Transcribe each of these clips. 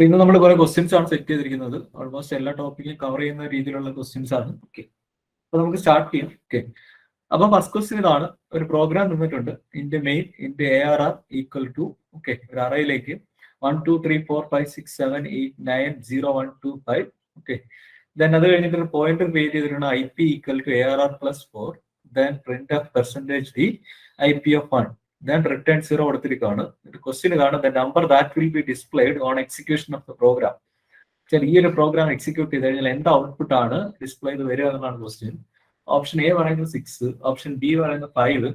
ഇന്ന് നമ്മൾ കുറെ ക്വസ്റ്റ്യൻസ് ആണ് സെറ്റ് ചെയ്തിരിക്കുന്നത്. ഓൾമോസ്റ്റ് എല്ലാ ടോപ്പിക്കും കവർ ചെയ്യുന്ന രീതിയിലുള്ള ക്വസ്റ്റ്യൻസ് ആണ്. ഓക്കെ, അപ്പൊ നമുക്ക് സ്റ്റാർട്ട് ചെയ്യാം. ഓക്കെ, അപ്പൊ ഫസ്റ്റ് ക്വസ്റ്റ്യൻ ഇതാണ്. ഒരു പ്രോഗ്രാം തന്നിട്ടുണ്ട്. ഇന്റെ മെയിൻ ഇന്റെ ARR ഈക്വൽ ടു ഓക്കെ ഒരു അറയിലേക്ക് 1 2 3 4 5 6 7 8 9 0 1 2 5. ഓക്കെ, ദെൻ അത് കഴിഞ്ഞിട്ട് ഒരു പോയിന്റർ ക്രിയേറ്റ് ചെയ്തിട്ടുണ്ട് IP equal to ARR plus 4. Then print of percentage d IP of 1. then return 0 കൊടുത്തിരിക്കുകയാണ്. ഒരു ക്വസ്റ്റ്യൻ കാണും the number that will be displayed on execution of the program. ഈ ഒരു പ്രോഗ്രാം എക്സിക്യൂട്ട് ചെയ്ത് കഴിഞ്ഞാൽ എന്ത് ഔട്ട്പുട്ട് ആണ് ഡിസ്പ്ലേ ചെയ്ത് വരിക എന്നാണ് ക്വസ്റ്റ്യൻ. ഓപ്ഷൻ എ പറയുന്നത് 6, ഓപ്ഷൻ ബി പറയുന്നത് 5,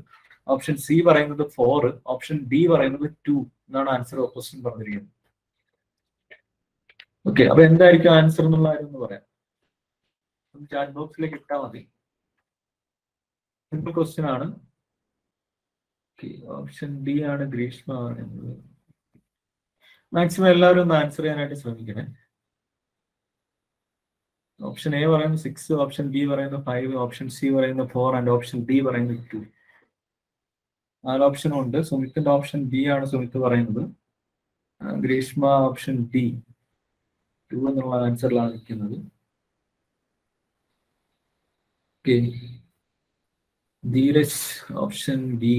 ഓപ്ഷൻ സി പറയുന്നത് 4, ഓപ്ഷൻ ഡി പറയുന്നത് 2 എന്നാണ് ആൻസർ ക്വസ്റ്റ്യൻ പറഞ്ഞിരിക്കുന്നത്. ഓക്കെ, അപ്പൊ എന്തായിരിക്കും ആൻസർ എന്നുള്ള കാര്യം എന്ന് പറയാം. ചാറ്റ് ബോക്സിലേക്ക് ഇട്ടാൽ മതി. സിമ്പിൾ ക്വസ്റ്റ്യൻ ആണ്. ഓപ്ഷൻ ഡി ആണ് ഗ്രീഷ്മ പറയുന്നത്. മാക്സിമം എല്ലാവരും ഒന്ന് ആൻസർ ചെയ്യാനായിട്ട് ശ്രമിക്കണേ. ഓപ്ഷൻ എ പറയുന്നത് 6, ഓപ്ഷൻ ബി പറയുന്നത് 5, ഓപ്ഷൻ സി പറയുന്നത് 4 ആൻഡ് ഓപ്ഷൻ ഡി പറയുന്നത് 2. 4 ഓപ്ഷനും ഉണ്ട്. സുമിത്തിന്റെ ഓപ്ഷൻ ബി ആണ് സുമിത്ത് പറയുന്നത്. ഗ്രീഷ്മ ഓപ്ഷൻ ഡി 2 എന്നുള്ള ആൻസറിലാണ് നിൽക്കുന്നത്. Okay, Dheeraj option B.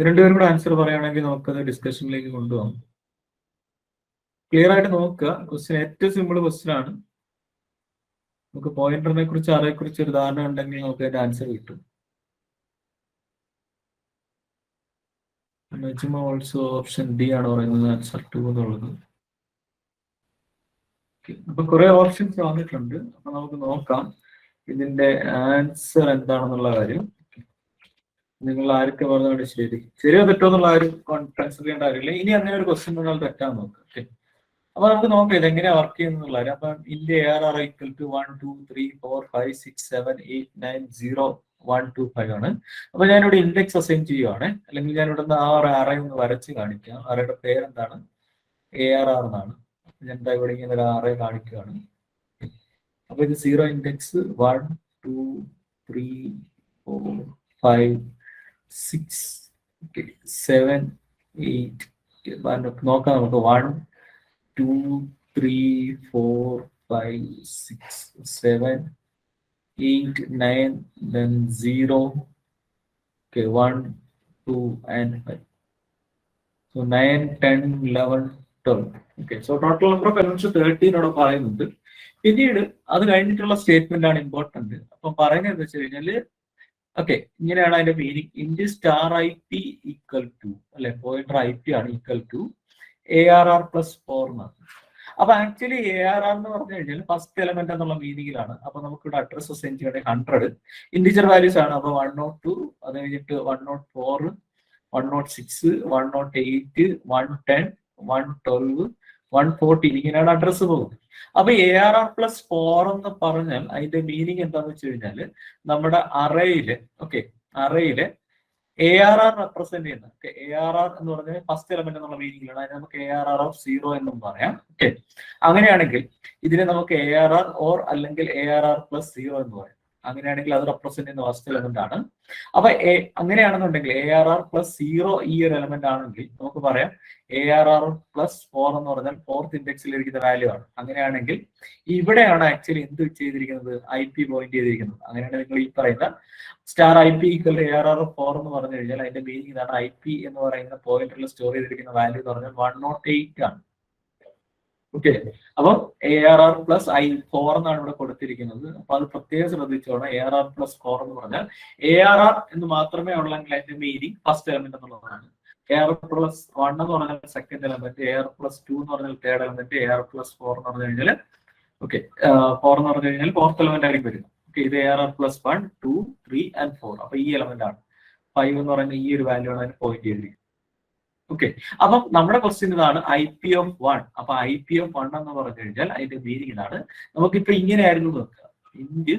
രണ്ടുപേരും കൂടെ ആൻസർ പറയുകയാണെങ്കിൽ നമുക്കത് ഡിസ്കഷനിലേക്ക് കൊണ്ടുപോകാം. ക്ലിയർ ആയിട്ട് നോക്കുക. ക്വസ്റ്റ്യൻ ഏറ്റവും സിമ്പിൾ ക്വസ്റ്റ്യൻ ആണ്. നമുക്ക് പോയിന്ററിനെ കുറിച്ച് അറയെ കുറിച്ച് ഒരു ധാരണ ഉണ്ടെങ്കിൽ നമുക്ക് അതിന്റെ ആൻസർ കിട്ടും. ഓൾസോ ഓപ്ഷൻ ഡി ആണ് പറയുന്നത് ആൻസർ 2 എന്നുള്ളത്. അപ്പൊ കുറെ ഓപ്ഷൻസ് വന്നിട്ടുണ്ട്. അപ്പൊ നമുക്ക് നോക്കാം ഇതിന്റെ ആൻസർ എന്താണെന്നുള്ള കാര്യം. നിങ്ങൾ ആരൊക്കെ പറഞ്ഞാണ് ശരിയോ തെറ്റോ എന്നുള്ള ആരും കൺസിഡർ ചെയ്യേണ്ട കാര്യമില്ല. ഇനി അങ്ങനെ ഒരു ക്വസ്റ്റ്യൻ നിങ്ങൾ തെറ്റാൻ നോക്കുക. ഓക്കെ, അപ്പൊ നമുക്ക് നോക്കാം ഇത് എങ്ങനെയാ വർക്ക് ചെയ്യുന്നുള്ള കാര്യം. അപ്പൊ ഇന്റെ ARR ഈക്വൽ ടു 1 2 3 4 5 6 7 8 9 0 1 2 5 ആണ്. അപ്പൊ ഞാനിവിടെ ഇൻഡെക്സ് അസൈൻ ചെയ്യുവാണ്. അല്ലെങ്കിൽ ഞാൻ ഇവിടെ നിന്ന് ആ ഒരു അറേ ഒന്ന് വരച്ച് കാണിക്കാം. അറയുടെ പേരെന്താണ്? ARR എന്നാണ്. ഞാൻ എന്താ ഇവിടെ ഇങ്ങനെ ഒരു അറേ കാണിക്കുകയാണ്. അപ്പൊ ഇത് 0 ഇൻഡെക്സ് 1 2 3 4 5 6 7 8 നോക്കാം. നമുക്ക് 1 2 3 4 5 6 7 8 9 then 0 okay 1 2 and 5. So 9 10 11 12. Okay, so total number of elements 13 അവിടെ പറയുന്നുണ്ട്. പിന്നീട് അത് കഴിഞ്ഞിട്ടുള്ള സ്റ്റേറ്റ്മെന്റ് ആണ് ഇമ്പോർട്ടന്റ്. അപ്പൊ പറയുന്നത് എന്താ വെച്ച് കഴിഞ്ഞാല് ഓക്കെ ഇങ്ങനെയാണ് അതിന്റെ മീനിങ്. ഇൻഡ് സ്റ്റാർ IP ഈക്വൽ ടു അല്ലെ പോയിന്റർ IP ആണ് ഈക്വൽ ടു ARR പ്ലസ് 4 എന്നാണ്. അപ്പൊ ആക്ച്വലി ARR എന്ന് പറഞ്ഞു കഴിഞ്ഞാൽ ഫസ്റ്റ് എലമെന്റ് എന്നുള്ള മീനിങ്ങിലാണ്. അപ്പൊ നമുക്ക് ഇവിടെ അഡ്രസ് സെൻഡ് ചെയ്യേണ്ടത് 100 ഇന്റിജർ വാല്യൂസ് ആണ്. അപ്പൊ 102 അത് കഴിഞ്ഞിട്ട് 104 106 108 110 112 114 ഇങ്ങനെയാണ് അഡ്രസ് പോകുന്നത്. അപ്പൊ ARR പ്ലസ് 4 എന്ന് പറഞ്ഞാൽ അതിന്റെ മീനിങ് എന്താന്ന് വെച്ച് കഴിഞ്ഞാല് നമ്മുടെ അറയില് അറയില് ARR റെപ്രസെന്റ് ചെയ്യുന്ന ARR എന്ന് പറഞ്ഞാൽ ഫസ്റ്റ് എലമെന്റ് എന്നുള്ള മീനിങ്ങിലാണ്. അതിന് നമുക്ക് ARR ഓഫ് 0 എന്നും പറയാം. ഓക്കെ, അങ്ങനെയാണെങ്കിൽ ഇതിനെ നമുക്ക് ARR ഓർ അല്ലെങ്കിൽ ARR പ്ലസ് 0 എന്ന് പറയാം. അങ്ങനെയാണെങ്കിൽ അത് റെപ്രസെന്റ് ചെയ്യുന്ന ഫസ്റ്റ് എലമെന്റ് ആണ്. അപ്പൊ അങ്ങനെയാണെന്നുണ്ടെങ്കിൽ ARR പ്ലസ് 0 ഈ ഒരു എലമെന്റ് ആണെങ്കിൽ നമുക്ക് പറയാം ARR പ്ലസ് 4 എന്ന് പറഞ്ഞാൽ 4th ഇൻഡെക്സിൽ ഇരിക്കുന്ന വാല്യൂ ആണ്. അങ്ങനെയാണെങ്കിൽ ഇവിടെയാണ് ആക്ച്വലി എന്ത് ചെയ്തിരിക്കുന്നത്? IP പോയിന്റ് ചെയ്തിരിക്കുന്നത്. അങ്ങനെയാണെങ്കിൽ നിങ്ങൾ ഈ പറയുന്ന സ്റ്റാർ IP ഈക്വൽ ARR 4 എന്ന് പറഞ്ഞു കഴിഞ്ഞാൽ അതിന്റെ മീനിങ് ഇതാണ്. IP എന്ന് പറയുന്ന പോയിന്റിൽ സ്റ്റോർ ചെയ്തിരിക്കുന്ന വാല്യൂ എന്ന് പറഞ്ഞാൽ 108 ആണ്. ഓക്കെ, അപ്പൊ ARR പ്ലസ് 4 എന്നാണ് ഇവിടെ കൊടുത്തിരിക്കുന്നത്. അപ്പൊ അത് പ്രത്യേകം ശ്രദ്ധിച്ചോണം. ARR പ്ലസ് 4 എന്ന് പറഞ്ഞാൽ ARR എന്ന് മാത്രമേ ഉള്ളെങ്കിൽ അതിന്റെ മീനിങ് ഫസ്റ്റ് എലമെന്റ് എന്നുള്ളതാണ്. ARR പ്ലസ് 1 എന്ന് പറഞ്ഞാൽ സെക്കൻഡ് എലമെന്റ്, ARR പ്ലസ് 2 എന്ന് പറഞ്ഞാൽ തേർഡ് എലമെന്റ്, ARR പ്ലസ് 4 എന്ന് പറഞ്ഞു കഴിഞ്ഞാൽ 4 എന്ന് പറഞ്ഞു കഴിഞ്ഞാൽ ഫോർത്ത് എലമെന്റ് ആയിരിക്കും വരിക. ഓക്കെ, ഇത് ARR പ്ലസ് 1 2 3 and 4. അപ്പൊ ഈ എലമെന്റ് ആണ്. 5 എന്ന് പറയുന്ന ഈ ഒരു വാല്യൂ ആണ് അതിന് പോയിന്റ് ചെയ്തിരിക്കുന്നത്. ഓക്കെ, അപ്പം നമ്മുടെ ക്വസ്റ്റ്യൻ ഇതാണ് IP ഓഫ് 1. അപ്പൊ IP ഓഫ് 1 എന്ന് പറഞ്ഞു കഴിഞ്ഞാൽ അതിന്റെ മീനിങ് ഇതാണ്. നമുക്കിപ്പോ ഇങ്ങനെയായിരുന്നു നോക്കുക. ഇൻഡ്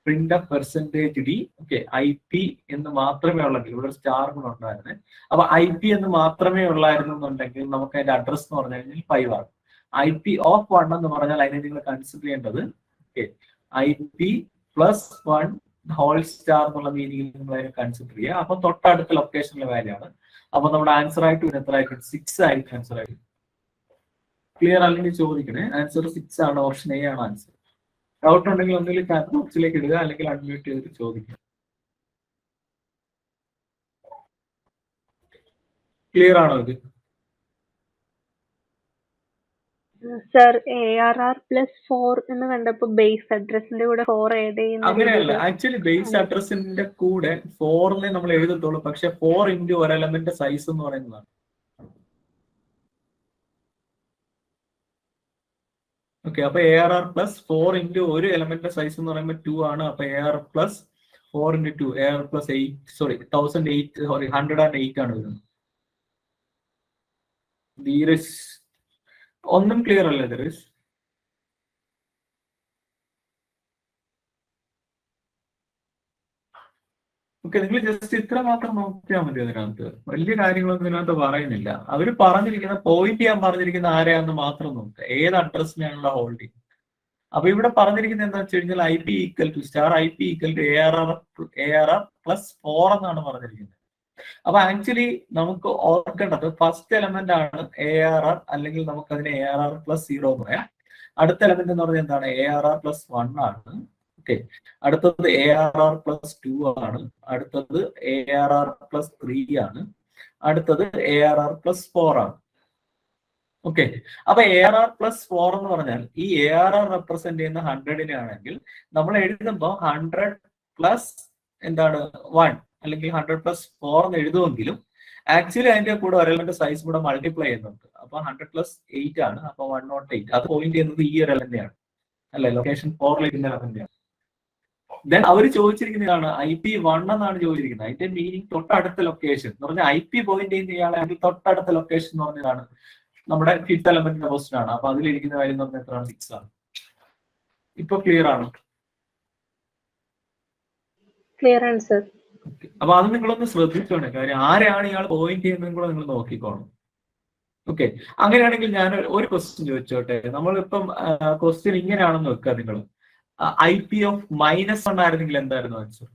print of percentage D. Okay, IP എന്ന് മാത്രമേ ഉള്ളെങ്കിൽ ഇവിടെ സ്റ്റാർ കൂടെ ഉണ്ടായിരുന്നു. അപ്പൊ IP എന്ന് മാത്രമേ ഉള്ളായിരുന്നു എന്നുണ്ടെങ്കിൽ നമുക്ക് അതിന്റെ അഡ്രസ് എന്ന് പറഞ്ഞു കഴിഞ്ഞാൽ 5 ആണ്. IP ഓഫ് 1 എന്ന് പറഞ്ഞാൽ അതിനെ നിങ്ങൾ കൺസിഡർ ചെയ്യേണ്ടത് IP പ്ലസ് 1 ഹോൾ സ്റ്റാർ എന്നുള്ള മീനിങ്ങിൽ നിങ്ങൾ അതിനെ കൺസിഡർ ചെയ്യുക. അപ്പൊ തൊട്ടടുത്ത ലൊക്കേഷനിലെ വാല്യൂ ആണ്. അപ്പൊ നമ്മുടെ ആൻസർ ആയിട്ട് ഇതിന് എത്ര ആയിരിക്കും? 6 ആയിരിക്കും ആൻസർ ആയിട്ട്. ക്ലിയർ അല്ലെങ്കിൽ ചോദിക്കണേ. ആൻസർ 6 ആണ്. ഓപ്ഷൻ എ ആണ് ആൻസർ. ഡൗട്ട് ഉണ്ടെങ്കിൽ ഒന്നുകിൽ ചാറ്റ് ബോക്സിലേക്ക് ഇടുക, അല്ലെങ്കിൽ അൺമ്യൂട്ട് ചെയ്തിട്ട് ചോദിക്കുക. ക്ലിയർ ആണോ ഇത്? സർ ARR+4 എന്ന് കണ്ടപ്പോ ബേസ് അഡ്രസ്സിന്റെ കൂടെ 4 ആഡ് ചെയ്യുന്ന അങ്ങനെയല്ല. ആക്ച്വലി ബേസ് അഡ്രസ്സിന്റെ കൂടെ 4 നമ്മൾ എഴുതത്തുള്ളൂ. പക്ഷെ 4 ഇൻറ്റു ഒരു എലമെന്റ് സൈസ് എന്ന് പറയുന്നതാണ്. ഓക്കെ, അപ്പൊ ARR+4 ഇൻറ്റു ഒരു എലമെന്റ് സൈസ് എന്ന് പറയുമ്പോൾ 2 ആണ്. അപ്പൊ ARR+4 ഇൻറ്റു 2 ARR+8 സോറി 108 ആണ് വരുന്നത്. ധീരജ് ഒന്നും ക്ലിയർ അല്ലേ ധീരജ്? ഓക്കെ, നിങ്ങൾ ജസ്റ്റ് ഇത്ര മാത്രം നോക്കിയാൽ മതി. അതിനകത്ത് വലിയ കാര്യങ്ങളൊന്നും ഇതിനകത്ത് പറയുന്നില്ല. അവർ പറഞ്ഞിരിക്കുന്ന പോയിന്റ് ഞാൻ പറഞ്ഞിരിക്കുന്ന ആരെയാന്ന് മാത്രം നോക്കുക, ഏത് അഡ്രസ്സിനാണുള്ള ഹോൾഡിങ്. അപ്പൊ ഇവിടെ പറഞ്ഞിരിക്കുന്നത് എന്താ വെച്ച് കഴിഞ്ഞാൽ IP = ARR+4 എന്നാണ് പറഞ്ഞിരിക്കുന്നത്. അപ്പൊ ആക്ച്വലി നമുക്ക് ഓർക്കേണ്ടത് ഫസ്റ്റ് എലമെന്റ് ആണ് ARR, അല്ലെങ്കിൽ നമുക്ക് അതിനെ ARR+0 എന്ന് പറയാം. അടുത്ത എലമെന്റ് എന്ന് പറഞ്ഞാൽ എന്താണ്? ARR+1 ആണ്. ഓക്കെ, അടുത്തത് ARR+2 ആണ്. അടുത്തത് ARR+3 ആണ്. അടുത്തത് ARR+4 ആണ്. ഓക്കെ, അപ്പൊ ARR+4 എന്ന് പറഞ്ഞാൽ ഈ ARR റെപ്രസെന്റ് ചെയ്യുന്ന 100 ആണെങ്കിൽ നമ്മൾ എഴുതുമ്പോൾ 100+ എന്താണ് 1 അല്ലെങ്കിൽ 100+4 എന്ന് എഴുതുമെങ്കിലും ആക്ച്വലി അതിന്റെ കൂടെ ഒരു എലമെന്റ് സൈസ് കൂടെ മൾട്ടിപ്ലൈ ചെയ്യുന്നുണ്ട്. അപ്പൊ 100+8 ആണ്. അപ്പൊ 108. അത് പോയിന്റ് ചെയ്യുന്നത് ഈ ഒരു എലമെന്റ് ആണ്, അല്ലെ? ലൊക്കേഷൻ 4 എലമെന്റ് ആണ്. ദെൻ അവർ ചോദിച്ചിരിക്കുന്നതാണ് IP1 എന്നാണ് ചോദിച്ചിരിക്കുന്നത്. അതിന്റെ മീനിങ് തൊട്ടടുത്ത ലൊക്കേഷൻ എന്ന് പറഞ്ഞാൽ IP പോയിന്റ് ചെയ്യുന്ന ഇയാളാണെങ്കിൽ തൊട്ടടുത്ത ലൊക്കേഷൻ എന്ന് പറഞ്ഞതാണ് നമ്മുടെ 5th എലമെന്റിന്റെ ക്വസ്റ്റൻ ആണ്. അപ്പൊ അതിലിരിക്കുന്ന കാര്യം എന്ന് പറഞ്ഞാൽ എത്രയാണ്? 6 ആണ്. ഇപ്പൊ ക്ലിയർ ആണോ? ക്ലിയർ ആണ് സർ. അപ്പൊ അത് നിങ്ങളൊന്ന് ശ്രദ്ധിച്ചോണേ. കാര്യം ആരെയാണ് ഇയാൾ പോയിന്റ് ചെയ്യുന്നതും കൂടെ നിങ്ങൾ നോക്കിക്കോണം. ഓക്കെ, അങ്ങനെയാണെങ്കിൽ ഞാൻ ഒരു ക്വസ്റ്റ്യൻ ചോദിച്ചോട്ടെ. നമ്മളിപ്പം ക്വസ്റ്റ്യൻ ഇങ്ങനെയാണെന്ന് വെക്കുക. നിങ്ങൾ IP(-1) ആയിരുന്നെങ്കിൽ എന്തായിരുന്നു ആൻസർ?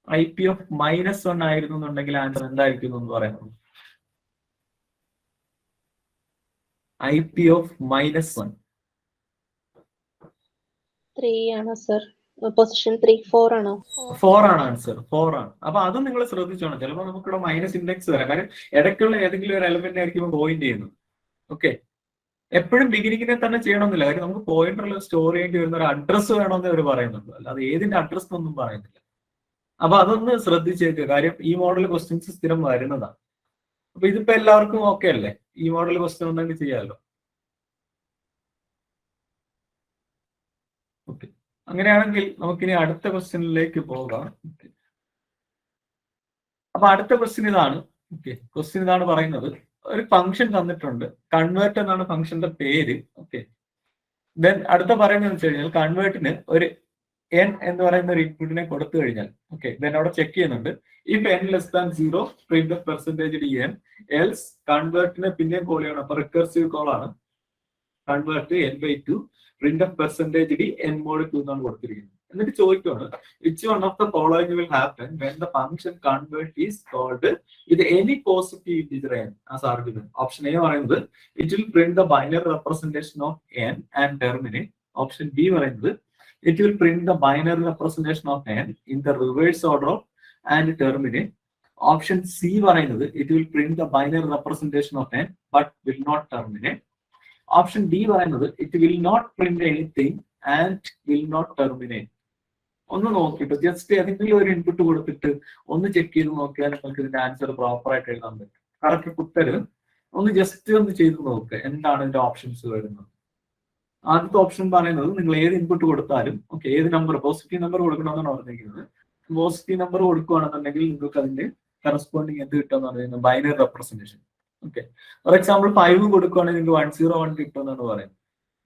IP(-1) ആയിരുന്നു എന്നുണ്ടെങ്കിൽ ആൻസർ എന്തായിരിക്കും എന്ന് പറയുന്നത്? IP(-1) 3 ആണോ സർ? പൊസിഷൻ 3 4 ആണോ? 4 ആണ് ആൻസർ. 4 ആണ്. അപ്പൊ അത് നിങ്ങൾ ശ്രദ്ധിച്ചോണം. ചിലപ്പോൾ നമുക്കിവിടെ മൈനസ് ഇൻഡെക്സ് വരാം. കാര്യം ഇടയ്ക്കുള്ള ഏതെങ്കിലും ഒരു എലമെന്റ് ആയിരിക്കും പോയിന്റ് ചെയ്യുന്നത്. ഓക്കെ, എപ്പോഴും ബിഗിനിങ്ങിനെ തന്നെ ചെയ്യണമെന്നില്ല. കാര്യം നമുക്ക് പോയിന്ററിൽ സ്റ്റോർ ചെയ്യേണ്ടി വരുന്ന ഒരു അഡ്രസ്സ് വേണമെന്ന് അവർ പറയുന്നുണ്ട്, അല്ലാതെ ഏതിന്റെ അഡ്രസ് എന്നൊന്നും പറയുന്നില്ല. അപ്പൊ അതൊന്ന് ശ്രദ്ധിച്ചേക്കുക. കാര്യം ഈ മോഡൽ ക്വസ്റ്റ്യൻസ് സ്ഥിരം വരുന്നതാണ്. അപ്പൊ ഇതിപ്പോ എല്ലാവർക്കും ഓക്കെ അല്ലേ? ഈ മോഡൽ ക്വസ്റ്റ്യൻ ഉണ്ടെങ്കിൽ ചെയ്യാമല്ലോ. ഓക്കെ, അങ്ങനെയാണെങ്കിൽ നമുക്കിനി അടുത്ത ക്വസ്റ്റ്യനിലേക്ക് പോകാം. അപ്പൊ അടുത്ത ക്വസ്റ്റ്യൻ ഇതാണ്. ഓക്കെ, ക്വസ്റ്റ്യൻ ഇതാണ് പറയുന്നത്. ഒരു ഫംഗ്ഷൻ തന്നിട്ടുണ്ട്, കൺവേർട്ട് എന്നാണ് ഫംഗ്ഷന്റെ പേര്. ഓക്കെ, ദെൻ അടുത്ത പറയുന്നത് വെച്ച് കഴിഞ്ഞാൽ കൺവേർട്ടിന് ഒരു n എന്ന് പറയുന്ന ഒരു ഇൻപുട്ടിനെ കൊടുത്തു കഴിഞ്ഞാൽ, ഓക്കെ, ദെൻ അവിടെ ചെക്ക് ചെയ്യുന്നുണ്ട്. If n<0 print %dn, else കൺവേർട്ടിനെ പിന്നെയും കോൾ ചെയ്യണം. അപ്പൊ റിക്കർസീവ് കോൾ ആണ്. Convert n/2 print %d n/2 എന്നാണ് കൊടുത്തിരിക്കുന്നത്. എന്നിട്ട് ചോദിക്കുകയാണ് which one of the following will happen when the function convert is called with any positive integer n as argument. Option A പറയുന്നത് it will print the binary representation of n and terminate. Option B പറയുന്നത് it will print the binary representation of n in the reverse order and terminate. Option c പറയുന്നത് it will print the binary representation of n but will not terminate. Option D പറയുന്നത് it will not print anything and will not terminate. ഒന്ന് നോക്കിയിട്ട് just ഏതെങ്കിലും ഒരു input കൊടുത്തിട്ട് ഒന്ന് check ചെയ്ത് നോക്കിയാൽ നിങ്ങൾക്ക് ഇതിന്റെ ആൻസർ പ്രോപ്പർ ആയിട്ട് എഴുതാൻ പറ്റും. കറക്റ്റ് കുത്തരുത്, ഒന്ന് ജസ്റ്റ് ഒന്ന് ചെയ്ത് നോക്കുക എന്താണ് ഇതിന്റെ ഓപ്ഷൻസ് വരുന്നത്. ആദ്യത്തെ ഓപ്ഷൻ പറയുന്നത് നിങ്ങൾ ഏത് ഇൻപുട്ട് കൊടുത്താലും, ഓക്കെ, ഏത് നമ്പർ പോസിറ്റീവ് നമ്പർ കൊടുക്കണമെന്നാണ് പറഞ്ഞിരിക്കുന്നത്. പോസിറ്റീവ് നമ്പർ കൊടുക്കുകയാണെന്നുണ്ടെങ്കിൽ നിങ്ങൾക്ക് അതിന്റെ കറസ്പോണ്ടിങ് എന്ത് കിട്ടുമെന്ന് പറയുന്നത് binary representation. Okay, for example 5 കൊടുക്കുകയാണെങ്കിൽ നിങ്ങൾക്ക് 101 കിട്ടുമെന്നാണ് പറയുന്നത്.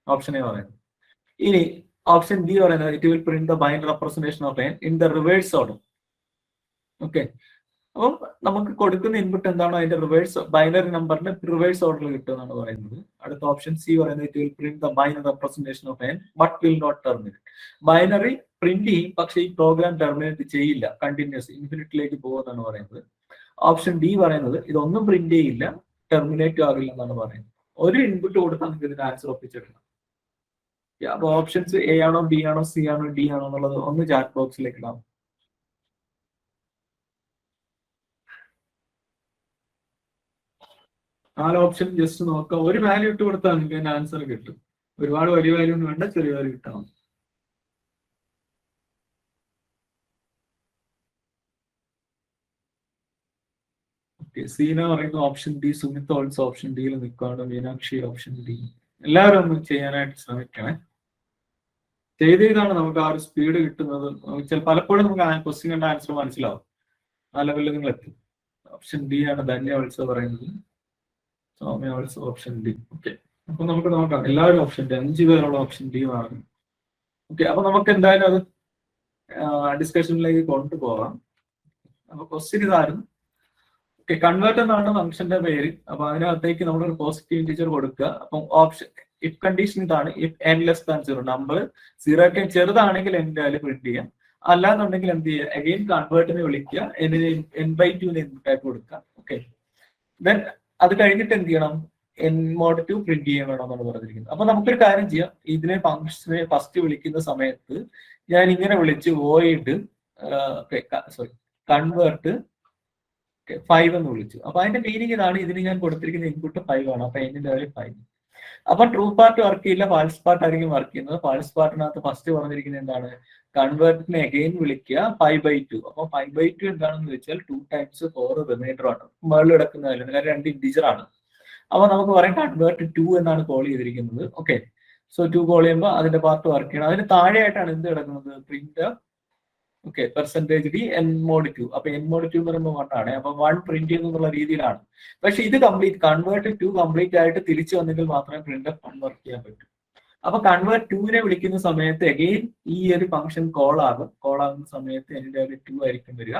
ഓപ്ഷൻ എ പറയുന്നത്. ഇനി ഓപ്ഷൻ ബി പറയുന്നത് it will print the binary representation of n in the reverse order. Okay, അപ്പം നമുക്ക് കൊടുക്കുന്ന ഇൻപുട്ട് എന്താണോ അതിന്റെ റിവേഴ്സ് ബൈനറി നമ്പറിന്റെ റിവേഴ്സ് ഓർഡറിൽ കിട്ടുമെന്നാണ് പറയുന്നത്. അടുത്ത ഓപ്ഷൻ സി പറയുന്നത് it will print the binary representation of n but will not terminate. Binary print ചെയ്യും, പക്ഷേ ഈ പ്രോഗ്രാം ടെർമിനേറ്റ് ചെയ്യില്ല, കണ്ടിന്യൂസ് ഇൻഫിനിറ്റിലേക്ക് പോകുമെന്നാണ് പറയുന്നത്. ഓപ്ഷൻ ഡി പറയുന്നത് ഇതൊന്നും പ്രിന്റ് ചെയ്യില്ല, ടെർമിനേറ്റ് ആകില്ല എന്നാണ് പറയുന്നത്. ഒരു ഇൻപുട്ട് കൊടുത്താൽ നിങ്ങൾക്ക് ഇതിന്റെ ആൻസർ ഒപ്പിച്ചെടുക്കണം. അപ്പൊ ഓപ്ഷൻസ് എ ആണോ ബി ആണോ സി ആണോ ഡി ആണോ എന്നുള്ളത് ഒന്ന് ചാറ്റ് ബോക്സിലേക്ക് ഇടാം. നാല് ഓപ്ഷൻ ജസ്റ്റ് നോക്കാം. ഒരു വാല്യൂ ഇട്ട് കൊടുത്താൽ നിങ്ങൾക്ക് അതിന്റെ ആൻസർ കിട്ടും. ഒരുപാട് വലിയ വാല്യൂ ഒന്നും വേണ്ട, ചെറിയ വാല്യൂ കിട്ടണം. സീന പറയുന്ന option D, Sumith also option ഡിയിൽ നിൽക്കുകയാണ്, മീനാക്ഷി ഓപ്ഷൻ ഡി. എല്ലാവരും ഒന്ന് ചെയ്യാനായിട്ട് ശ്രമിക്കണേ. ചെയ്താണ് നമുക്ക് ആ ഒരു സ്പീഡ് കിട്ടുന്നത്. പലപ്പോഴും നമുക്ക് ക്വസ്റ്റ്യൻ കണ്ട ആൻസർ മനസ്സിലാവും, ആ ലെവലിൽ നിങ്ങൾ എത്തും. ഓപ്ഷൻ ഡി ആണ് ധന്യ ഓൾസോ പറയുന്നത്, Soumya also option D. Okay, അപ്പൊ നമുക്ക് നോക്കാം. എല്ലാവരും ഓപ്ഷൻ ഡി, 5 പേരുള്ള ഓപ്ഷൻ ഡി ആണ്. ഓക്കെ, അപ്പൊ നമുക്ക് എന്തായാലും അത് ഡിസ്കഷനിലേക്ക് കൊണ്ടുപോകാം. അപ്പൊ ക്വസ്റ്റ്യൻ ഇതായിരുന്നു. ഓക്കെ, കൺവേർട്ട് എന്നാണ് ഫംഗ്ഷന്റെ പേര്. അപ്പൊ അതിനകത്തേക്ക് നമ്മളൊരു പോസിറ്റീവ് ഇൻറ്റിജർ കൊടുക്കുക. അപ്പം ഓപ്ഷൻ ഇഫ് കണ്ടീഷൻ ഇതാണ്, if n less than 0, number 0 ചെറുതാണെങ്കിൽ n വാല്യൂ പ്രിന്റ് ചെയ്യാം. അല്ലാന്നുണ്ടെങ്കിൽ എന്ത് ചെയ്യുക, അഗെയിൻ കൺവേർട്ടിനെ വിളിക്കുക, n/2 ഇൻപുട്ടായിട്ട് കൊടുക്കുക. ഓക്കെ, ദെൻ അത് കഴിഞ്ഞിട്ട് എന്ത് ചെയ്യണം, n-mod 2 പ്രിന്റ് ചെയ്യാൻ വേണമെന്നാണ് പറഞ്ഞിരിക്കുന്നത്. അപ്പൊ നമുക്കൊരു കാര്യം ചെയ്യാം, ഇതിനെ ഫംഗ്ഷനെ ഫസ്റ്റ് വിളിക്കുന്ന സമയത്ത് ഞാൻ ഇങ്ങനെ വിളിച്ച് വോയിഡ് കൺവേർട്ട് 5 എന്ന് വിളിച്ചു. അപ്പൊ അതിന്റെ മീനിങ് ഇതാണ്, ഇതിന് ഞാൻ കൊടുത്തിരിക്കുന്ന ഇൻപുട്ട് 5 ആണ്. അപ്പൊ n-ന്റെ വാല്യൂ 5. അപ്പൊ ട്രൂ പാർട്ട് വർക്ക് ചെയ്യില്ല, ഫാൾസ് പാർട്ട് ആയിരിക്കും വർക്ക് ചെയ്യുന്നത്. ഫാൾസ് പാർട്ടിനകത്ത് ഫസ്റ്റ് പറഞ്ഞിരിക്കുന്നത് എന്താണ്, കൺവേർട്ടിനെ അഗെയിൻ വിളിക്കുക 5/2. അപ്പൊ 5/2 എന്താണെന്ന് വെച്ചാൽ 2 times 4 റിമൈൻഡർ ആണ്, മുകളിൽ കിടക്കുന്ന വാല്യൂ, കാരണം 2 ഇന്റിജർ ആണ്. അപ്പൊ നമുക്ക് പറയാം കൺവേർട്ട് 2 എന്നാണ് കോൾ ചെയ്തിരിക്കുന്നത്. ഓക്കെ, സോ 2 കോൾ ചെയ്യുമ്പോൾ അതിന്റെ പാർട്ട് വർക്ക് ചെയ്യണം. അതിന് താഴെയായിട്ടാണ് എന്ത് കിടക്കുന്നത്, print okay percentage D n-mod 2. അപ്പൊ n-mod 2 എന്ന് പറയുമ്പോൾ 1 ആണ്. അപ്പൊ 1 പ്രിന്റ് ചെയ്യുന്നുള്ള രീതിയിലാണ്. പക്ഷെ ഇത് കംപ്ലീറ്റ് കൺവേർട്ട് 2 കംപ്ലീറ്റ് ആയിട്ട് തിരിച്ചു വന്നെങ്കിൽ മാത്രമേ പ്രിന്റ് വർക്ക് ചെയ്യാൻ പറ്റൂ. അപ്പൊ കൺവേർട്ട് 2നെ വിളിക്കുന്ന സമയത്ത് അഗെയിൻ ഈ ഒരു ഫംഗ്ഷൻ കോൾ ആകുന്ന സമയത്ത് n-ന്റെ വാല്യൂ 2 ആയിരിക്കും വരിക.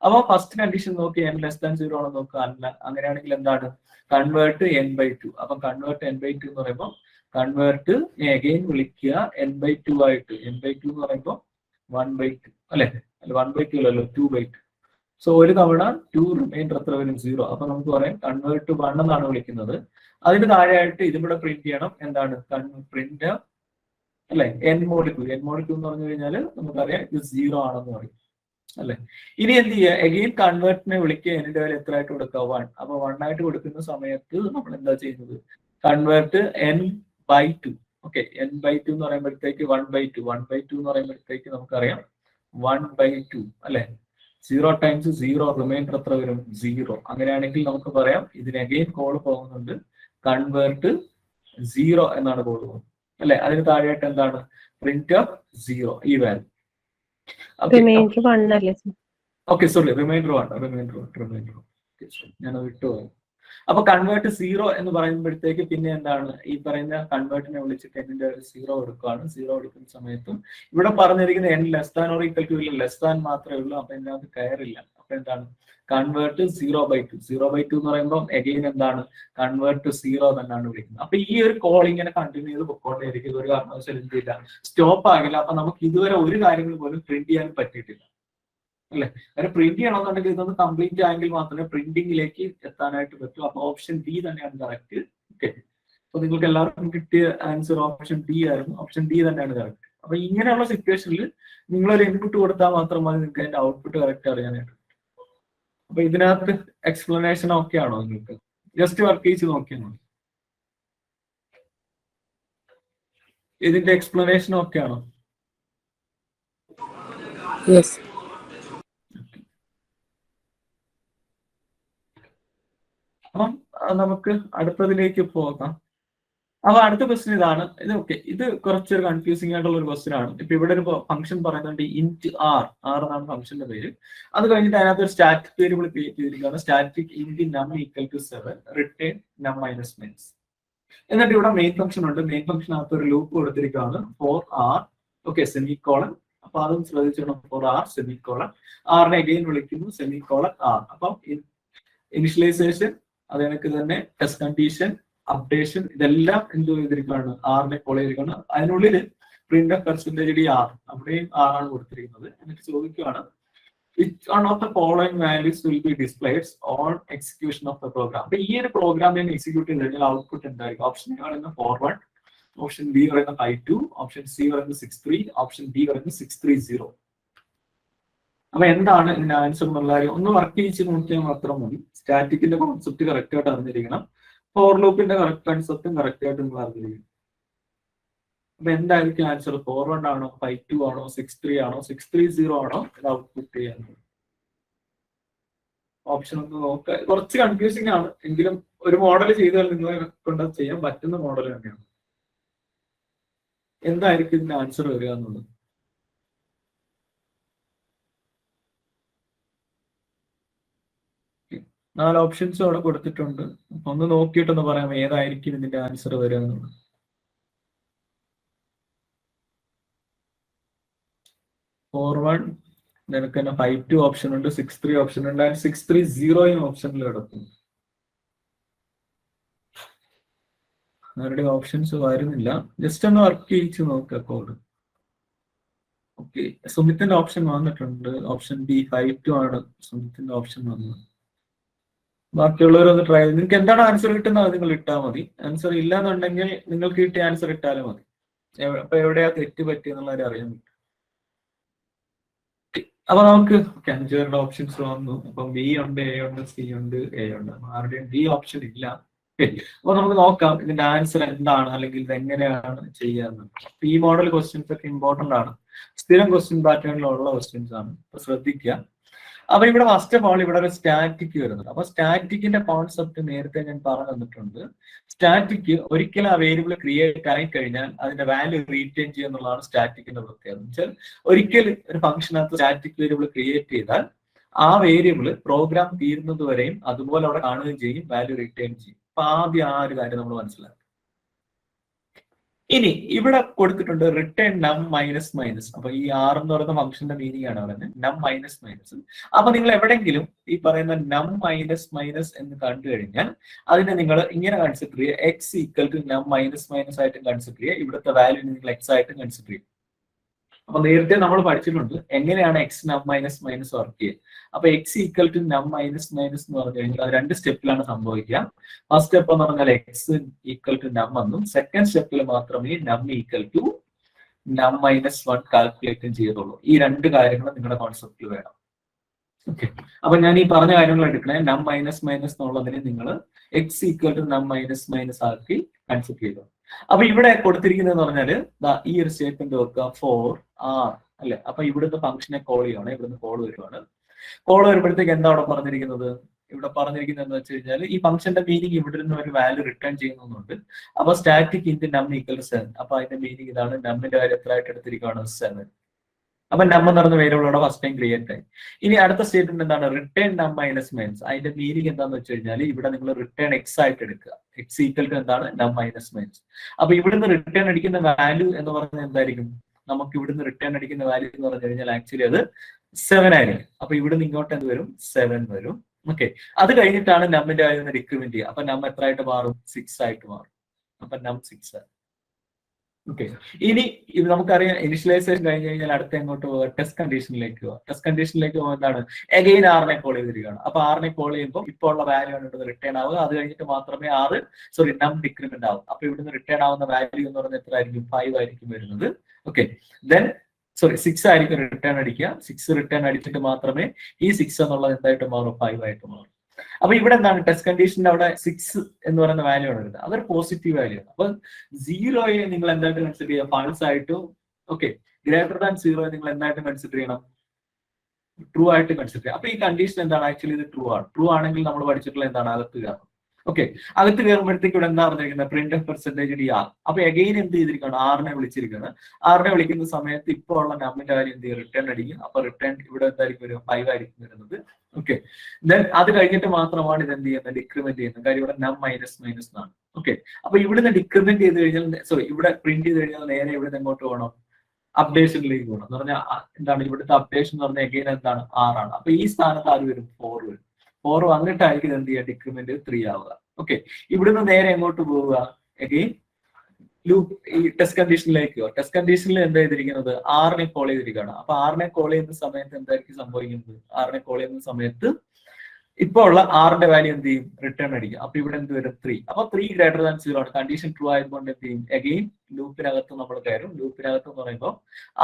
അപ്പൊ ഫസ്റ്റ് കണ്ടീഷൻ നോക്കി n ലെസ് ദാൻ 0 ആണോ നോക്കുക. അല്ല, അങ്ങനെയാണെങ്കിൽ എന്താണ്, കൺവേർട്ട് n/2. അപ്പൊ കൺവേർട്ട് n/2 എന്ന് പറയുമ്പോൾ കൺവേർട്ട് അഗെയിൻ വിളിക്കുക n/2 ആയിട്ട്. n/2 എന്ന് പറയുമ്പോൾ 1/2 അല്ലെ, 1/2 അല്ലല്ലോ, 2/2. സോ ഒരു തവണ 2 റിമൈൻഡർ എത്ര വരും, 0. അപ്പൊ നമുക്ക് പറയാം കൺവേർട്ട് 1 എന്നാണ് വിളിക്കുന്നത്. അതിന് താഴെയായിട്ട് ഇതും കൂടെ പ്രിന്റ് ചെയ്യണം, എന്താണ്, പ്രിന്റ് അല്ലെ n-mod 2. n-mod 2 എന്ന് പറഞ്ഞു കഴിഞ്ഞാൽ നമുക്കറിയാം ഇത് 0 ആണെന്ന് പറയും അല്ലെ. ഇനി എന്ത് ചെയ്യുക, അഗെയിൻ കൺവേർട്ടിനെ വിളിക്കുക, n-ന്റെ വാല്യൂ എത്ര ആയിട്ട് കൊടുക്കുക, 1. അപ്പൊ 1 ആയിട്ട് കൊടുക്കുന്ന സമയത്ത് നമ്മൾ എന്താ ചെയ്യുന്നത്, കൺവേർട്ട് n/2. ഓക്കെ, n/2 എന്ന് പറയുമ്പോഴത്തേക്ക് 1/2 എന്ന് പറയുമ്പോഴത്തേക്ക് നമുക്കറിയാം 1/2 അല്ലെ. 0 times 0 റിമൈൻഡർ എത്ര വരും, 0. അങ്ങനെയാണെങ്കിൽ നമുക്ക് പറയാം ഇതിന് അഗെയിൻ കോൾ പോകുന്നുണ്ട്, കൺവേർട്ട് 0 എന്നാണ് കോൾ പോകുന്നത് അല്ലെ. അതിന് താഴെയായിട്ട് എന്താണ്, പ്രിന്റ് 0 ഈ വാല്യൂ. Okay, sorry, reminder 1. ഞാൻ വിട്ടുപോയി. അപ്പൊ കൺവേർട്ട് 0 എന്ന് പറയുമ്പോഴത്തേക്ക് പിന്നെ എന്താണ്, ഈ പറയുന്ന കൺവേർട്ടിനെ വിളിച്ചിട്ട് n-ന്റെ 0 കൊടുക്കുകയാണ്. 0 കൊടുക്കുന്ന സമയത്തും ഇവിടെ പറഞ്ഞിരിക്കുന്ന n less than or equal to ഇല്ല, ലെസ് ദാൻ മാത്രമേ ഉള്ളൂ. അപ്പൊ ഇതിനകത്ത് കയറില്ല. അപ്പൊ എന്താണ്, കൺവേർട്ട് 0/2. 0/2 എന്ന് പറയുമ്പോൾ അഗെയിൻ എന്താണ്, കൺവേർട്ട് 0 തന്നെയാണ് വിളിക്കുന്നത്. അപ്പൊ ഈ ഒരു കോൾ ഇങ്ങനെ കണ്ടിന്യൂ ചെയ്ത് പൊക്കോണ്ടേയിരിക്കും, ഒരു കാരണവശാലും എന്തില്ല, സ്റ്റോപ്പ് ആകില്ല. അപ്പൊ നമുക്ക് ഇതുവരെ ഒരു കാര്യങ്ങൾ പോലും പ്രിന്റ് ചെയ്യാൻ പറ്റിയിട്ടില്ല അല്ലെ. അങ്ങനെ പ്രിന്റ് ചെയ്യണമെന്നുണ്ടെങ്കിൽ ഇതൊന്ന് കംപ്ലീറ്റ് ആയെങ്കിൽ മാത്രമേ പ്രിന്റിംഗിലേക്ക് എത്താനായിട്ട് പറ്റൂ. അപ്പൊ ഓപ്ഷൻ ഡി തന്നെയാണ് കറക്റ്റ്. ഓക്കെ, അപ്പൊ നിങ്ങൾക്ക് എല്ലാവർക്കും കിട്ടിയ ആൻസർ ഓപ്ഷൻ ഡി ആയിരുന്നു. ഓപ്ഷൻ ഡി തന്നെയാണ് കറക്റ്റ്. അപ്പൊ ഇങ്ങനെയുള്ള സിറ്റുവേഷനിൽ നിങ്ങളൊരു ഇൻപുട്ട് കൊടുത്താൽ മാത്രം മതി നിങ്ങൾക്ക് അതിന്റെ ഔട്ട്പുട്ട് കറക്റ്റ് അറിയാനായിട്ട്. അപ്പൊ ഇതിനകത്ത് എക്സ്പ്ലനേഷൻ ഓക്കെ ആണോ, നിങ്ങൾക്ക് ജസ്റ്റ് വർക്ക് ചെയ്ത് നോക്കിയാൽ മതി. ഇതിന്റെ എക്സ്പ്ലനേഷൻ ഓക്കെ ആണോ? അപ്പം നമുക്ക് അടുത്തതിലേക്ക് പോകാം. അപ്പൊ അടുത്ത ക്വസ്റ്റ്യൻ ഇതാണ്. ഇത് ഓക്കെ, ഇത് കുറച്ചൊരു കൺഫ്യൂസിംഗ് ആയിട്ടുള്ള ഒരു ക്വസ്റ്റ്യൻ ആണ്. ഇപ്പൊ ഇവിടെ ഒരു ഫംഗ്ഷൻ പറയുന്നുണ്ട് ഇന്റ് r എന്നാണ് ഫംഗ്ഷന്റെ പേര്. അത് കഴിഞ്ഞിട്ട് അതിനകത്ത് ഒരു സ്റ്റാറ്റിക് വേരിയബിൾ ക്രിയേറ്റ് ചെയ്തിരിക്കുകയാണ്, static int num equal to 7 return num minus minus. എന്നിട്ട് ഇവിടെ മെയിൻ ഫംഗ്ഷൻ ഉണ്ട്. മെയിൻ ഫംഗ്ഷനകത്ത് ഒരു ലൂപ്പ് കൊടുത്തിരിക്കുകയാണ് for r, ഓക്കെ, സെമിക്കോളൻ അപ്പൊ അതും ശ്രദ്ധിച്ചോണം. ഫോർ ആർ സെമിക്കോളൻ, ആറിനെ അഗെയിൻ വിളിക്കുന്നു സെമിക്കോളൻ ആർ. അപ്പം ഇനിഷ്യലൈസേഷൻ അത് കണക്ക് തന്നെ ടെസ്റ്റ് കണ്ടീഷൻ അപ്ഡേഷൻ ഇതെല്ലാം എന്ത് ചെയ്തിരിക്കുകയാണ്, ആറിനെ കോൾ ചെയ്തിരിക്കുകയാണ്. അതിനുള്ളിൽ print of percentage d r, അവിടെയും ആറാണ് കൊടുത്തിരിക്കുന്നത്. എന്നിട്ട് ചോദിക്കുകയാണ് which one of the following values will be displayed on execution of the program. അപ്പൊ ഈ ഒരു പ്രോഗ്രാമിനെ എക്സിക്യൂട്ട് ചെയ്ത് കഴിഞ്ഞാൽ ഔട്ട്പുട്ട് എന്തായിരിക്കും? ഓപ്ഷൻ എ പറയുന്ന 4-1, ഓപ്ഷൻ ബി പറയുന്ന 5-2, ഓപ്ഷൻ സി പറയുന്ന 6-3, ഓപ്ഷൻ ഡി പറയുന്ന 6-3-0. അപ്പൊ എന്താണ് ഇതിന്റെ ആൻസർ എന്നുള്ള കാര്യം ഒന്ന് വർക്ക് ചെയ്ത് നോക്കിയാൽ മാത്രം മതി. സ്റ്റാറ്റിക്കിന്റെ കോൺസെപ്റ്റ് കറക്റ്റ് ആയിട്ട് അറിഞ്ഞിരിക്കണം, ഫോർ ലൂപ്പിന്റെ കറക്റ്റ് കോൺസെപ്റ്റും കറക്റ്റ് ആയിട്ട് നിങ്ങൾ അറിഞ്ഞിരിക്കണം. അപ്പൊ എന്തായിരിക്കും ആൻസർ? 4-1 ആണോ, 5-2 ആണോ, 6-3 ആണോ, 6-3-0 ആണോ? ഇത് ഔട്ട്പുട്ട് ചെയ്യാനുള്ളത് ഓപ്ഷൻ ഒന്ന് നോക്കുക. കുറച്ച് കൺഫ്യൂസിംഗ് ആണ്, എങ്കിലും ഒരു മോഡൽ ചെയ്താൽ നിങ്ങളെ കൊണ്ട് ചെയ്യാൻ പറ്റുന്ന മോഡൽ തന്നെയാണ്. എന്തായിരിക്കും ഇതിന്റെ ആൻസർ വരിക എന്നുള്ളത്? നാല് ഓപ്ഷൻസ് അവിടെ കൊടുത്തിട്ടുണ്ട്. അപ്പൊ ഒന്ന് നോക്കിയിട്ടൊന്ന് പറയാം ഏതായിരിക്കും ഇതിന്റെ ആൻസർ വരിക എന്നുള്ളത്. 4-1, നിനക്ക് തന്നെ 5-2 ഓപ്ഷൻ ഉണ്ട്, 6-3 ഓപ്ഷൻ ഉണ്ട്, 6-3-0 ഓപ്ഷനിൽ കിടക്കുന്നു. അവരുടെ ഓപ്ഷൻസ് വരുന്നില്ല. ജസ്റ്റ് ഒന്ന് വർക്ക് ചെയ്യിച്ച് നോക്കുക കോഡ്. ഓക്കെ, സുമിത്തിന്റെ ഓപ്ഷൻ വന്നിട്ടുണ്ട്. ഓപ്ഷൻ ബി 5-2 ആണ് സുമിത്തിന്റെ ഓപ്ഷൻ വന്നത്. ബാക്കിയുള്ളവരൊന്ന് ട്രൈ ചെയ്ത് നിങ്ങൾക്ക് എന്താണ് ആൻസർ കിട്ടുന്നത് നിങ്ങൾ ഇട്ടാൽ മതി. ആൻസർ ഇല്ല എന്നുണ്ടെങ്കിൽ നിങ്ങൾക്ക് കിട്ടിയ ആൻസർ ഇട്ടാലും മതി. അപ്പൊ എവിടെയാ തെറ്റ് പറ്റിയെന്നുള്ളവരെ അറിയാൻ പറ്റും. അപ്പൊ നമുക്ക് 5 പേരുടെ ഓപ്ഷൻസ് വന്നു. അപ്പൊ ബി ഉണ്ട്, എ ഉണ്ട്, സി ഉണ്ട്, എ ഉണ്ട്. ആരുടെയും ഡി ഓപ്ഷൻ ഇല്ല. അപ്പൊ നമുക്ക് നോക്കാം ഇതിന്റെ ആൻസർ എന്താണ്, അല്ലെങ്കിൽ ഇത് എങ്ങനെയാണ് ചെയ്യാന്ന്. ഈ മോഡൽ ക്വസ്റ്റ്യൻസ് ഒക്കെ ഇമ്പോർട്ടന്റ് ആണ്, സ്ഥിരം ക്വസ്റ്റ്യൻ പാറ്റേണിലുള്ള ക്വസ്റ്റ്യൻസ് ആണ്. അപ്പൊ ശ്രദ്ധിക്കുക. അപ്പൊ ഇവിടെ ഫസ്റ്റ് ഓഫ് ഓൾ ഇവിടെ ഒരു സ്റ്റാറ്റിക് വരുന്നുണ്ട്. അപ്പൊ സ്റ്റാറ്റിക്കിന്റെ കോൺസെപ്റ്റ് നേരത്തെ ഞാൻ പറഞ്ഞു തന്നിട്ടുണ്ട്. സ്റ്റാറ്റിക് ഒരിക്കലും ആ വേരിയബിൾ ക്രിയേറ്റ് ആയി കഴിഞ്ഞാൽ അതിന്റെ വാല്യൂ റീറ്റെയിൻ ചെയ്യുക എന്നുള്ളതാണ് സ്റ്റാറ്റിക്കിന്റെ പ്രത്യേകത. വെച്ചാൽ ഒരിക്കൽ ഒരു ഫംഗ്ഷനകത്ത് സ്റ്റാറ്റിക് വേരിയബിൾ ക്രിയേറ്റ് ചെയ്താൽ ആ വേരിയബിൾ പ്രോഗ്രാം തീരുന്നത് വരെയും അതുപോലെ അവിടെ കാണുകയും ചെയ്യും, വാല്യൂ റിട്ടേൺ ചെയ്യും. അപ്പൊ ആദ്യം ആ ഒരു കാര്യം നമ്മൾ മനസ്സിലാക്കും. ഇനി ഇവിടെ കൊടുത്തിട്ടുണ്ട് റിട്ടേൺ നം മൈനസ് മൈനസ്. അപ്പൊ ഈ ആർ എന്ന് പറയുന്ന ഫംഗ്ഷന്റെ മീനിങ് ആണ് പറയുന്നത് നം മൈനസ് മൈനസ്. അപ്പൊ നിങ്ങൾ എവിടെങ്കിലും ഈ പറയുന്ന നം മൈനസ് മൈനസ് എന്ന് കണ്ടു കഴിഞ്ഞാൽ അതിനെ നിങ്ങൾ ഇങ്ങനെ കൺസിഡർ ചെയ്യുക, എക്സ് ഈക്വൽ ടു നം മൈനസ് മൈനസ് ആയിട്ടും കൺസിഡർ ചെയ്യുക, ഇവിടുത്തെ വാല്യൂ നിങ്ങൾ എക്സ് ആയിട്ടും കൺസിഡർ ചെയ്യും. അപ്പൊ നേരത്തെ നമ്മൾ പഠിച്ചിട്ടുണ്ട് എങ്ങനെയാണ് എക്സ് നം മൈനസ് മൈനസ് വർക്ക് ചെയ്യുക. അപ്പൊ എക്സ് ഈക്വൽ ടു നം മൈനസ് മൈനസ് എന്ന് പറഞ്ഞു കഴിഞ്ഞാൽ അത് 2 സ്റ്റെപ്പിലാണ് സംഭവിക്കുക. ഫസ്റ്റ് സ്റ്റെപ്പ് എന്ന് പറഞ്ഞാൽ എക്സ് ഈക്വൽ ടു നം എന്നും, സെക്കൻഡ് സ്റ്റെപ്പിൽ മാത്രമേ നം ഈക്വൽ ടു നം മൈനസ് 1 കാൽക്കുലേറ്റും ചെയ്തുള്ളൂ. ഈ 2 കാര്യങ്ങൾ നിങ്ങളുടെ കോൺസെപ്റ്റിൽ വേണം. ഓക്കെ, അപ്പൊ ഞാൻ ഈ പറഞ്ഞ കാര്യങ്ങൾ എടുക്കണേ. നം മൈനസ് മൈനസ് എന്നുള്ളതിന് നിങ്ങൾ എക്സ് ഈക്വൽ ടു നം മൈനസ് മൈനസ് ആക്കി കൺസിഡർ ചെയ്തു. അപ്പൊ ഇവിടെ കൊടുത്തിരിക്കുന്നതെന്ന് പറഞ്ഞാല് ഈ ഒരു സ്റ്റേറ്റ്മെന്റ് വെക്കുക 4R അല്ലെ. അപ്പൊ ഇവിടുത്തെ ഫംഗ്ഷനെ കോൾ ചെയ്യണം, ഇവിടുന്ന് കോൾ വരുവാണ്. കോൾ വരുമ്പോഴത്തേക്ക് എന്താ അവിടെ പറഞ്ഞിരിക്കുന്നത്? ഇവിടെ പറഞ്ഞിരിക്കുന്നത് എന്താ വെച്ച് കഴിഞ്ഞാൽ ഈ ഫംഗ്ഷന്റെ മീനിങ് ഇവിടെ നിന്ന് ഒരു വാല്യൂ റിട്ടേൺ ചെയ്യുന്നുണ്ട്. അപ്പൊ സ്റ്റാറ്റിക് ഇൻറ്റു നം ഈക്വൽ 7. അപ്പൊ അതിന്റെ മീനിങ് ഇതാണ്, നമ്മിന്റെ കാര്യം എത്ര ആയിട്ട് എടുത്തിരിക്കുകയാണ് 7. അപ്പൊ നം എന്ന് പറഞ്ഞ വേരിയബിളോടെ ഫസ്റ്റ് ടൈം ക്രിയേറ്റ് ആയി. ഇനി അടുത്ത സ്റ്റേറ്റ്മെന്റ് എന്താണ്? Return num minus minus. അതിന്റെ മീനിങ് എന്താന്ന് വെച്ച് കഴിഞ്ഞാൽ ഇവിടെ നിങ്ങൾ റിട്ടേൺ എക്സ് ആയിട്ട് എടുക്കുക. എക്സ് ഈക്വൽ ടു എന്താണ്? നം മൈനസ് മൈനസ്. അപ്പൊ ഇവിടുന്ന് റിട്ടേൺ അടിക്കുന്ന വാല്യൂ എന്ന് പറയുന്നത് എന്തായിരിക്കും? നമുക്ക് ഇവിടുന്ന് റിട്ടേൺ അടിക്കുന്ന വാല്യൂ എന്ന് പറഞ്ഞു കഴിഞ്ഞാൽ ആക്ച്വലി അത് 7 ആയിരിക്കും. അപ്പൊ ഇവിടുന്ന് ഇങ്ങോട്ട് എന്ത് വരും? 7 വരും. ഓക്കെ, അത് കഴിഞ്ഞിട്ടാണ് നമ്മിന്റെ വാല്യൂ ഡിക്രിമെന്റ് ചെയ്യുക. അപ്പൊ നം എത്ര ആയിട്ട് മാറും? 6 ആയിട്ട് മാറും. അപ്പൊ നം 6. ഓക്കെ, ഇനി ഇത് നമുക്കറിയാം ഇനിഷ്യലൈസേഷൻ കഴിഞ്ഞ് കഴിഞ്ഞാൽ അടുത്ത എങ്ങോട്ട് പോവുക? ടെസ്റ്റ് കണ്ടീഷനിലേക്ക് പോവുക. ടെസ്റ്റ് കണ്ടീഷനിലേക്ക് പോകുമ്പോൾ എന്താണ്? എഗെയിൻ ആറിനെ കോൾ ചെയ്തിരിക്കുകയാണ്. അപ്പൊ ആറിനെ കോൾ ചെയ്യുമ്പോൾ ഇപ്പോൾ ഉള്ള വാല്യൂ ആണ് റിട്ടേൺ ആവുക. അത് കഴിഞ്ഞിട്ട് മാത്രമേ നം ഡിക്രിമെന്റ് ആവും. അപ്പൊ ഇവിടുന്ന് റിട്ടേൺ ആവുന്ന വാല്യൂ എന്ന് പറയുന്നത് എത്ര ആയിരിക്കും? 5 ആയിരിക്കും വരുന്നത്. ഓക്കെ, 6 ആയിരിക്കും റിട്ടേൺ അടിക്കുക. 6 റിട്ടേൺ അടിച്ചിട്ട് മാത്രമേ ഈ 6 എന്നുള്ളത് എന്തായിട്ട് മാറും? 5 ആയിട്ട് മാറും. അപ്പൊ ഇവിടെ എന്താണ്? ടെസ്റ്റ് കണ്ടീഷന്റെ അവിടെ 6 എന്ന് പറയുന്ന വാല്യൂ ആണ് വരുന്നത്. അതൊരു പോസിറ്റീവ് വാല്യൂ ആണ്. അപ്പൊ 0യെ നിങ്ങൾ എന്തായിട്ട് കൺസിഡർ ചെയ്യുക? ഫാൾസ് ആയിട്ടും. ഓക്കെ, ഗ്രേറ്റർ ദാൻ 0 നിങ്ങൾ എന്തായിട്ട് കൺസിഡർ ചെയ്യണം? ട്രൂ ആയിട്ട് കൺസിഡർ ചെയ്യുക. അപ്പൊ ഈ കണ്ടീഷൻ എന്താണ്? ആക്ച്വലി ഇത് ട്രൂ ആണ്. ട്രൂ ആണെങ്കിൽ നമ്മൾ പഠിച്ചിട്ടുള്ള എന്താണ്? അകത്ത് കയറണം. ഓക്കെ, അകത്ത് കയറുമ്പോഴത്തേക്ക് ഇവിടെ എന്താ പറഞ്ഞിരിക്കുന്നത്? Print of percentage d r. അപ്പൊ എഗെയിൻ എന്ത് ചെയ്തിരിക്കുകയാണ്? ആറിനെ വിളിച്ചിരിക്കുകയാണ്. ആറിനെ വിളിക്കുന്ന സമയത്ത് ഇപ്പോൾ ഉള്ള നമ്മിന്റെ കാര്യം എന്ത് ചെയ്യും? റിട്ടേൺ അടിക്കും. അപ്പൊ റിട്ടേൺ ഇവിടെ എന്തായിരിക്കും വരും? 5 ആയിരിക്കും വരുന്നത്. ഓക്കെ, ദെൻ അത് കഴിഞ്ഞിട്ട് മാത്രമാണ് ഇത് എന്ത് ചെയ്യുന്നത്? ഡിക്രിമെന്റ് ചെയ്യുന്നത്. കാര്യം ഇവിടെ നം മൈനസ് മൈനസ് എന്നാണ്. ഓക്കെ, അപ്പൊ ഇവിടുന്ന് ഡിക്രിമെന്റ് ചെയ്ത് കഴിഞ്ഞാൽ ഇവിടെ പ്രിന്റ് ചെയ്ത് കഴിഞ്ഞാൽ നേരെ ഇവിടെ എങ്ങോട്ട് പോകണം? അപ്ഡേഷനിലേക്ക് പോകണം എന്ന് പറഞ്ഞാൽ എന്താണ് ഇവിടുത്തെ അപ്ഡേഷൻ എന്ന് പറഞ്ഞാൽ എഗെയിൻ എന്താണ് 6 ആണ്. അപ്പൊ ഈ സ്ഥാനത്ത് ആര് വരും? 4 വരും. 4 വന്നിട്ടായിരിക്കും എന്ത് ചെയ്യുക? ഡിക്രിമെന്റ് 3 ആവുക. ഓക്കെ, ഇവിടുന്ന് നേരെ എങ്ങോട്ട് പോവുക? എഗെയിൻ ലൂപ്പ് ഈ ടെസ്റ്റ് കണ്ടീഷനിലേക്ക്. ടെസ്റ്റ് കണ്ടീഷനിൽ എന്താ ചെയ്തിരിക്കുന്നത്? 6നെ കോൾ ചെയ്തിരിക്കുകയാണ്. അപ്പൊ 6നെ കോൾ ചെയ്യുന്ന സമയത്ത് എന്തായിരിക്കും സംഭവിക്കുന്നത്? 6നെ കോൾ ചെയ്യുന്ന സമയത്ത് ഇപ്പോൾ ഉള്ള 6ന്റെ വാല്യൂ എന്ത് ചെയ്യും? റിട്ടേൺ അടിക്കും. അപ്പൊ ഇവിടെ എന്ത് വരും? 3. അപ്പൊ 3 ഗ്രേറ്റർ ദാൻ 0 ആണ്. കണ്ടീഷൻ ട്രൂ ആയതുകൊണ്ട് എന്ത് ചെയ്യും? അഗെയിൻ ലൂപ്പിനകത്ത് നമ്മൾ കയറും. ലൂപ്പിനകത്ത് എന്ന് പറയുമ്പോൾ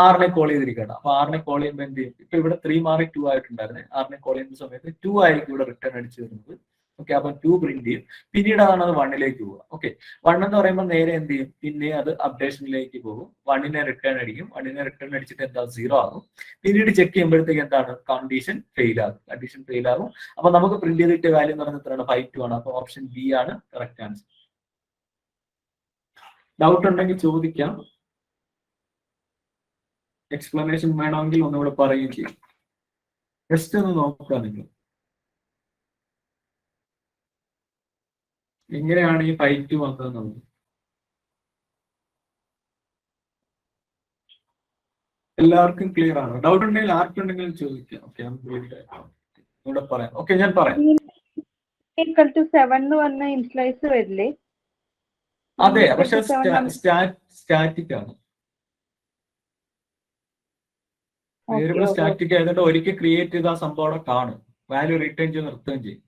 6നെ കോൾ ചെയ്തിരിക്കുകയാണ്. അപ്പൊ 6നെ കോൾ ചെയ്യുമ്പോൾ എന്ത് ചെയ്യും? ഇപ്പൊ ഇവിടെ 3 മാറി 2 ആയിട്ടുണ്ടായിരുന്നു. 6നെ കോൾ ചെയ്യുന്ന സമയത്ത് 2 ആയിരിക്കും ഇവിടെ റിട്ടേൺ അടിച്ചു വരുന്നത്. ഓക്കെ, അപ്പൊ 2 പ്രിന്റ് ചെയ്യും. പിന്നീട് അതാണ് അത് 1ലേക്ക് പോവുക. ഓക്കെ, 1 എന്ന് പറയുമ്പോൾ നേരെ എന്ത് ചെയ്യും? പിന്നെ അത് അപ്ഡേഷനിലേക്ക് പോകും. 1നെ റിട്ടേൺ അടിക്കും. 1നെ റിട്ടേൺ അടിച്ചിട്ട് എന്താ? 0 ആകും. പിന്നീട് ചെക്ക് ചെയ്യുമ്പോഴത്തേക്ക് എന്താണ്? കണ്ടീഷൻ ഫെയിൽ ആകും. കണ്ടീഷൻ ഫെയിൽ ആകും. അപ്പൊ നമുക്ക് പ്രിന്റ് ചെയ്തിട്ട് വാല്യൂ എന്ന് പറയുന്നത് എത്രയാണ്? 5 ആണ്. അപ്പൊ ഓപ്ഷൻ ബി ആണ് കറക്റ്റ് ആൻസർ. ഡൗട്ട് ഉണ്ടെങ്കിൽ ചോദിക്കാം. എക്സ്പ്ലനേഷൻ വേണമെങ്കിൽ ഒന്നുകൂടെ പറയുകയും ചെയ്യും. ജസ്റ്റ് ഒന്ന് നോക്കുക നിങ്ങൾ എങ്ങനെയാണ് ഈ 5 വന്നതെന്നുള്ളത്. എല്ലാവർക്കും ക്ലിയർ ആണ്? ഡൗട്ട് ഉണ്ടെങ്കിൽ ആർക്കുണ്ടെങ്കിലും ചോദിക്കാം. ഓക്കെ, ഇവിടെ പറയാം. ഓക്കെ, ഞാൻ പറയാം. വരില്ലേ? അതെ, പക്ഷെ സ്റ്റാറ്റിക് ആണ്. വേരിയബിൾ സ്റ്റാറ്റിക് ആയതുകൊണ്ട് ഒരിക്കൽ ക്രിയേറ്റ് ചെയ്ത ആ സംഭവം അവിടെ കാണും. വാല്യൂ റിട്ടേൺ ചെയ്ത് നിർത്തുകയും ചെയ്യും.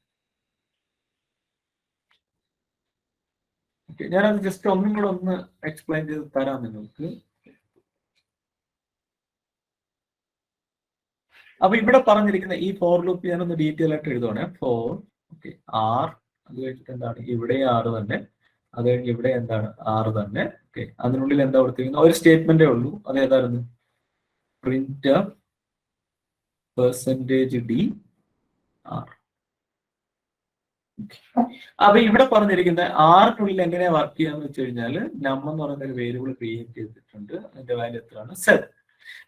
ഞാനത് ജസ്റ്റ് ഒന്നും കൂടെ ഒന്ന് എക്സ്പ്ലെയിൻ ചെയ്ത് തരാം നിങ്ങൾക്ക്. അപ്പൊ ഇവിടെ പറഞ്ഞിരിക്കുന്ന ഈ ഫോർ ലൂപ്പ് ഞാനൊന്ന് ഡീറ്റെയിൽ ആയിട്ട് എഴുതുവാണ്. 4 ഓക്കെ, ആർ, അത് കഴിഞ്ഞിട്ട് എന്താണ് ഇവിടെ 6 തന്നെ, അത് കഴിഞ്ഞ് ഇവിടെ എന്താണ് 6 തന്നെ. ഓക്കെ, അതിനുള്ളിൽ എന്താ കൊടുത്തിരിക്കുന്നത്? ഒരു സ്റ്റേറ്റ്മെന്റേ ഉള്ളൂ. അത് ഏതായിരുന്നു? പ്രിന്റ് %d അപ്പൊ ഇവിടെ പറഞ്ഞിരിക്കുന്ന ആറിനുള്ളിൽ എങ്ങനെയാ വർക്ക് ചെയ്യാന്ന് വെച്ച് കഴിഞ്ഞാൽ നം എന്ന് പറയുന്ന ഒരു വേരിയബിൾ ക്രിയേറ്റ് ചെയ്തിട്ടുണ്ട്. അതിന്റെ വാല്യൂ എത്രയാണ്? 7.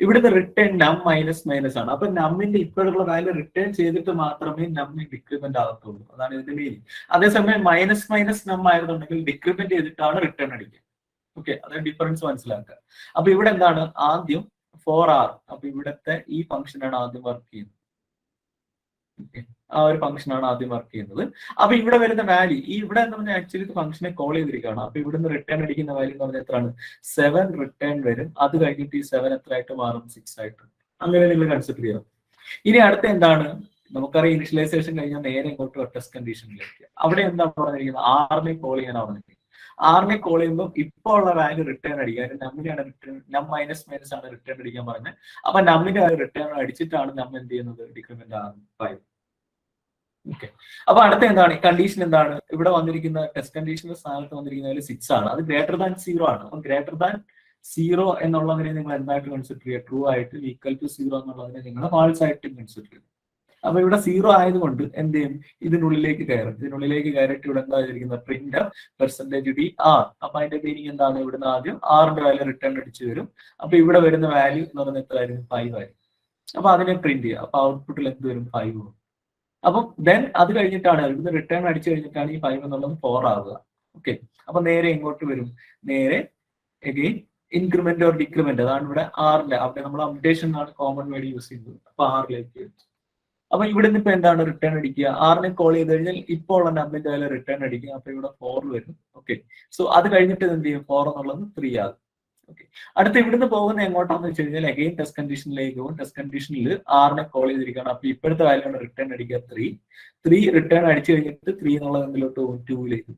ഇവിടുത്തെ റിട്ടേൺ നം മൈനസ് ആണ്. അപ്പൊ നമ്മിന്റെ ഇപ്പോഴുള്ള വാല്യൂ റിട്ടേൺ ചെയ്തിട്ട് മാത്രമേ നമ്മി ഡിക്രിമെന്റ് ആകത്തുള്ളൂ. അതാണ് ഇതിന്റെ മീനിങ്. അതേസമയം മൈനസ് നം ആയിരുന്നുണ്ടെങ്കിൽ ഡിക്രിമെന്റ് ചെയ്തിട്ടാണ് റിട്ടേൺ അടിക്കുക. ഓക്കെ, അതായത് ഡിഫറൻസ് മനസ്സിലാക്കുക. അപ്പൊ ഇവിടെ എന്താണ്? ആദ്യം 4R. അപ്പൊ ഇവിടുത്തെ ഈ ഫംഗ്ഷനാണ് ആദ്യം വർക്ക് ചെയ്യുന്നത്. ആ ഒരു ഫംഗ്ഷനാണ് ആദ്യം വർക്ക് ചെയ്യുന്നത്. അപ്പൊ ഇവിടെ വരുന്ന വാല്യൂ ഈ ഇവിടെ എന്ന് പറഞ്ഞാൽ ആക്ച്വലി ഫംഗ്ഷനെ കോൾ ചെയ്തിരിക്കുകയാണ്. അപ്പൊ ഇവിടുന്ന് റിട്ടേൺ അടിക്കുന്ന വാല്യൂ എന്ന് പറഞ്ഞാൽ എത്രയാണ്? 7 റിട്ടേൺ വരും. അത് കഴിഞ്ഞിട്ട് ഈ 7 എത്ര ആയിട്ട് മാറും? 6 ആയിട്ട്. അങ്ങനെ നിങ്ങൾ കൺസിഡർ ചെയ്യാം. ഇനി അടുത്ത എന്താണ്? നമുക്കറിയാം ഇനിഷ്യലൈസേഷൻ കഴിഞ്ഞാൽ നേരെ ഇങ്ങോട്ട് ടെസ്റ്റ് കണ്ടീഷനിലേക്ക്. അവിടെ എന്താ പറഞ്ഞിരിക്കുന്നത്? 6നെ കോൾ ചെയ്യാനാണ് പറഞ്ഞിരിക്കുന്നത്. 6നെ കോൾ ചെയ്യുമ്പോൾ ഇപ്പോൾ ഉള്ള വാല്യൂ റിട്ടേൺ അടിക്കുക. നമ്മിനെയാണ് റിട്ടേൺ, നം മൈനസ് ആണ് റിട്ടേൺ അടിക്കാൻ പറഞ്ഞത്. അപ്പൊ നമ്മിന്റെ വാല്യൂ റിട്ടേൺ അടിച്ചിട്ടാണ് നമ്മൾ എന്ത് ചെയ്യുന്നത്? ഡിക്രിമെന്റ് ആകുന്നത് 5. ഓക്കെ, അപ്പൊ അടുത്ത എന്താണ്? കണ്ടീഷൻ എന്താണ്? ഇവിടെ വന്നിരിക്കുന്ന ടെസ്റ്റ് കണ്ടീഷന്റെ സ്ഥാനത്ത് വന്നിരിക്കുന്ന 6 ആണ്. അത് ഗ്രേറ്റർ ദാൻ 0 ആണ്. അപ്പൊ ഗ്രേറ്റർ ദാൻ 0 എന്നുള്ളതിനെ നിങ്ങൾ എന്തായിട്ട് കൺസിഡർ ചെയ്യുക? ട്രൂ ആയിട്ട്. ഈക്വൽ ടു 0 എന്നുള്ളതിനെ നിങ്ങൾ ഫാൾസ് ആയിട്ട് കൺസിഡർ ചെയ്യും. അപ്പൊ ഇവിടെ 0 ആയതുകൊണ്ട് എന്ത് ചെയ്യും? ഇതിനുള്ളിലേക്ക് കയറും. ഇതിനുള്ളിലേക്ക് കയറിയിട്ട് ഇവിടെ എന്താ ചെയ്തിരിക്കുന്നത്? Print %d r. അപ്പൊ അതിന്റെ മീനിങ് എന്താണ്? ഇവിടുന്ന് ആദ്യം ആറിന്റെ വാല്യൂ റിട്ടേൺ അടിച്ചു വരും. അപ്പൊ ഇവിടെ വരുന്ന വാല്യൂ എന്ന് പറയുന്നത് എത്രയായിരുന്നു? 5 ആയിരിക്കും. അപ്പൊ അതിനെ പ്രിന്റ് ചെയ്യുക. അപ്പൊ ഔട്ട്പുട്ടിൽ എന്ത് വരും? 5 വരും. അപ്പം ദെൻ അത് കഴിഞ്ഞിട്ടാണ് ഇവിടുന്ന് റിട്ടേൺ അടിച്ചു കഴിഞ്ഞിട്ടാണ് ഈ 5 എന്നുള്ളത് 4 ആവുക. ഓക്കെ, അപ്പൊ നേരെ ഇങ്ങോട്ട് വരും. നേരെ എഗെയിൻ ഇൻക്രിമെന്റ് ഓർ ഡിക്രിമെന്റ്, അതാണ് ഇവിടെ ആറിന്റെ. അവിടെ നമ്മൾ അപ്ഡേഷൻ ആണ് കോമൺ വേർഡ് യൂസ് ചെയ്യുന്നത്. അപ്പൊ 6ലേക്ക്. അപ്പൊ ഇവിടെ നിന്ന് ഇപ്പൊ എന്താണ്? റിട്ടേൺ അടിക്കുക. 6നെ കോൾ ചെയ്ത് കഴിഞ്ഞാൽ ഇപ്പോൾ ഉള്ള നമ്പറിന്റെ വാല്യൂ റിട്ടേൺ അടിക്കുക. അപ്പൊ ഇവിടെ 4 വരും. ഓക്കെ, സോ അത് കഴിഞ്ഞിട്ട് എന്ത് ചെയ്യും? 4 എന്നുള്ളത് 3 ആകും. ഓക്കെ, അടുത്ത ഇവിടുന്ന് പോകുന്ന എങ്ങോട്ടാന്ന് വെച്ച് കഴിഞ്ഞാൽ അഗെയിൻ ടെസ്റ്റ് കണ്ടീഷനിലേക്ക് പോകും. ടെസ്റ്റ് കണ്ടീഷനിൽ 6നെ കോൾ ചെയ്തിരിക്കുകയാണ്. അപ്പൊ ഇപ്പോഴത്തെ വാല്യൂ ആണ് റിട്ടേൺ അടിക്കുക 3 റിട്ടേൺ അടിച്ചു കഴിഞ്ഞിട്ട് 3 എന്നുള്ളത് എന്തിലോട്ട് പോകും? 2ലേക്ക്.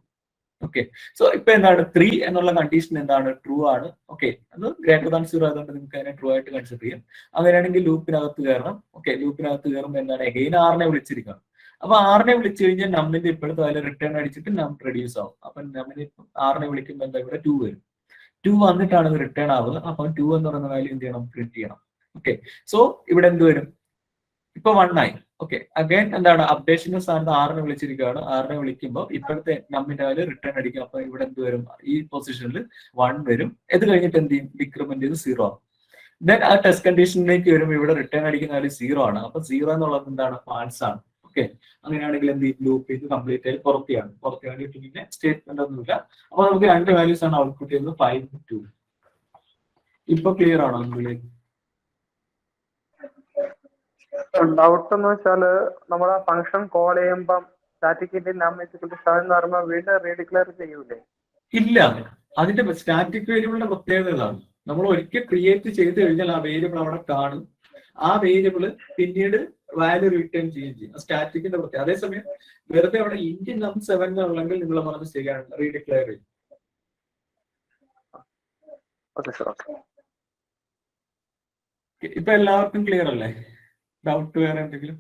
ഓക്കെ, സോ ഇപ്പൊ എന്താണ്? 3 എന്നുള്ള കണ്ടീഷൻ എന്താണ്? ട്രൂ ആണ്. ഓക്കെ, അത് ഗ്രേറ്റർ ദാൻ 0 ആയതുകൊണ്ട് നിങ്ങൾക്ക് അതിനെ ട്രൂ ആയിട്ട് കൺസിഡർ ചെയ്യാം. അങ്ങനെയാണെങ്കിൽ ലൂപ്പിനകത്ത് കയറണം. ഓക്കെ, ലൂപ്പിനകത്ത് കയറുമ്പോൾ എന്താണ്? അഗെയിൻ 6നെ വിളിച്ചിരിക്കണം. അപ്പൊ 6നെ വിളിച്ചു കഴിഞ്ഞാൽ നമ്മിന്റെ ഇപ്പോഴത്തെ വാല്യൂ റിട്ടേൺ അടിച്ചിട്ട് നം റെഡ്യൂസ് ആവും. അപ്പൊ നമ്മിന് 6നെ വിളിക്കുമ്പോൾ എന്താ? ഇവിടെ 2 വരും. 2 വന്നിട്ടാണ് ഇത് റിട്ടേൺ ആവുക. അപ്പൊ 2 എന്ന് പറയുന്ന വാല്യൂ എന്ത് ചെയ്യണം? പ്രിന്റ് ചെയ്യണം. ഓക്കെ, സോ ഇവിടെ എന്ത് വരും? ഇപ്പൊ 1 ആയി. ഓക്കെ, അഗൈൻ എന്താണ്? അപ്ഡേഷന്റെ സ്ഥാനത്ത് 6നെ വിളിച്ചിരിക്കുകയാണ്. 6നെ വിളിക്കുമ്പോൾ ഇപ്പോഴത്തെ നമ്മിന്റെ വാല്യൂ റിട്ടേൺ അടിക്കും. അപ്പൊ ഇവിടെ എന്ത് വരും? ഈ പൊസിഷനിൽ 1 വരും. ഇത് കഴിഞ്ഞിട്ട് എന്ത് ചെയ്യും? ഡിക്രിമെന്റ് ചെയ്ത് 0 ആവും. ദെൻ ആ ടെസ്റ്റ് കണ്ടീഷനിലേക്ക് വരുമ്പോൾ ഇവിടെ റിട്ടേൺ അടിക്കുന്ന വാല്യൂ 0 ആണ്. അപ്പൊ 0 എന്നുള്ളത് എന്താണ്? ഫാൾസ് ആണ്. ഓക്കെ, അങ്ങനെയാണെങ്കിൽ എന്ത് ചെയ്യും? ലൂപ്പ് ചെയ്ത് കംപ്ലീറ്റ് ആയി പുറത്തെയാണ്. പുറത്തെയാണെങ്കിൽ പിന്നെ സ്റ്റേറ്റ്മെന്റ് ഒന്നുമില്ല. അപ്പൊ നമുക്ക് 2 വാല്യൂസ് ആണ് ഔട്ട്പുട്ട് ചെയ്യുന്നത്, 5 2. ഇപ്പൊ ക്ലിയർ ആണോ നിങ്ങളിലേക്ക്? ഡൗട്ട് എന്ന് വെച്ചാല് നമ്മളെ ഫംഗ്ഷൻ കോൾ ചെയ്യുമ്പം സ്റ്റാറ്റിക് എന്ന് പറയുമ്പോൾ വീണ്ടും റീഡിക്ലെയർ ചെയ്യൂലേ? ഇല്ല, അതിന്റെ സ്റ്റാറ്റിക് വേരിയബിളിന്റെ പ്രത്യേകത ഇതാണ്. നമ്മൾ ഒരിക്കൽ ക്രിയേറ്റ് ചെയ്ത് കഴിഞ്ഞാൽ ആ വേരിയബിൾ അവിടെ കാണും. ആ വേരിയബിൾ പിന്നീട് വാല്യൂ റിട്ടേൺ ചെയ്യുകയും ചെയ്യും. സ്റ്റാറ്റിക്കിന്റെ പ്രത്യേകത. അതേസമയം വെറുതെ അവിടെ ഇന്ത്യൻ നമ്പർ 7 ഉള്ളെങ്കിൽ നിങ്ങൾ പറഞ്ഞ് ശരിയാണ്, റീഡിക്ലെയർ ചെയ്യും. ഇപ്പൊ എല്ലാവർക്കും ക്ലിയർ അല്ലേ? ഡൗട്ട് വേറെ എന്തെങ്കിലും?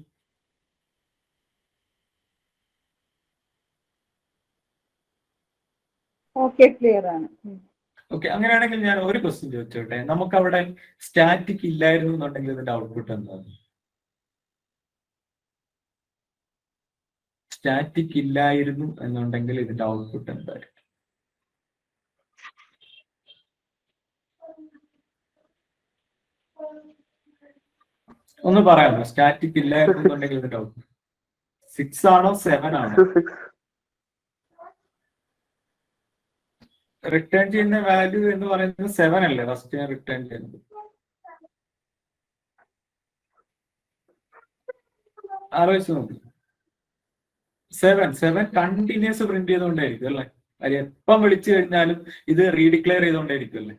ഓക്കെ, ക്ലിയർ ആണ്. ഓക്കെ, അങ്ങനെയാണെങ്കിൽ ഞാൻ ഒരു ക്വസ്റ്റ്യൻ ചോദിച്ചോട്ടെ. നമുക്ക് അവിടെ സ്റ്റാറ്റിക് ഇല്ലായിരുന്നു എന്നുണ്ടെങ്കിൽ ഇതിന്റെ ഔട്ട്പുട്ട് എന്താണ്? സ്റ്റാറ്റിക് ഇല്ലായിരുന്നു എന്നുണ്ടെങ്കിൽ ഇതിന്റെ ഔട്ട്പുട്ട് എന്തായിരിക്കും? ഒന്ന് പറയാമോ? സ്റ്റാറ്റിക് ഇല്ലായിരുന്നു എന്നുണ്ടെങ്കിൽ ഇതിന്റെ ഔട്ട്പുട്ട് 6 ആണോ 7 ആണോ? റിട്ടേൺ ചെയ്യുന്ന വാല്യൂ എന്ന് പറയുന്നത് 7 അല്ലേ ഫസ്റ്റ് ഞാൻ റിട്ടേൺ ചെയ്യുന്നത്? ആലോചിച്ച് നോക്ക്. 7 കണ്ടിന്യൂസ് പ്രിന്റ് ചെയ്തുകൊണ്ടേയിരിക്കും അല്ലേ? അത് എപ്പം വിളിച്ചു കഴിഞ്ഞാലും ഇത് റീഡിക്ലെയർ ചെയ്തുകൊണ്ടേയിരിക്കും അല്ലേ?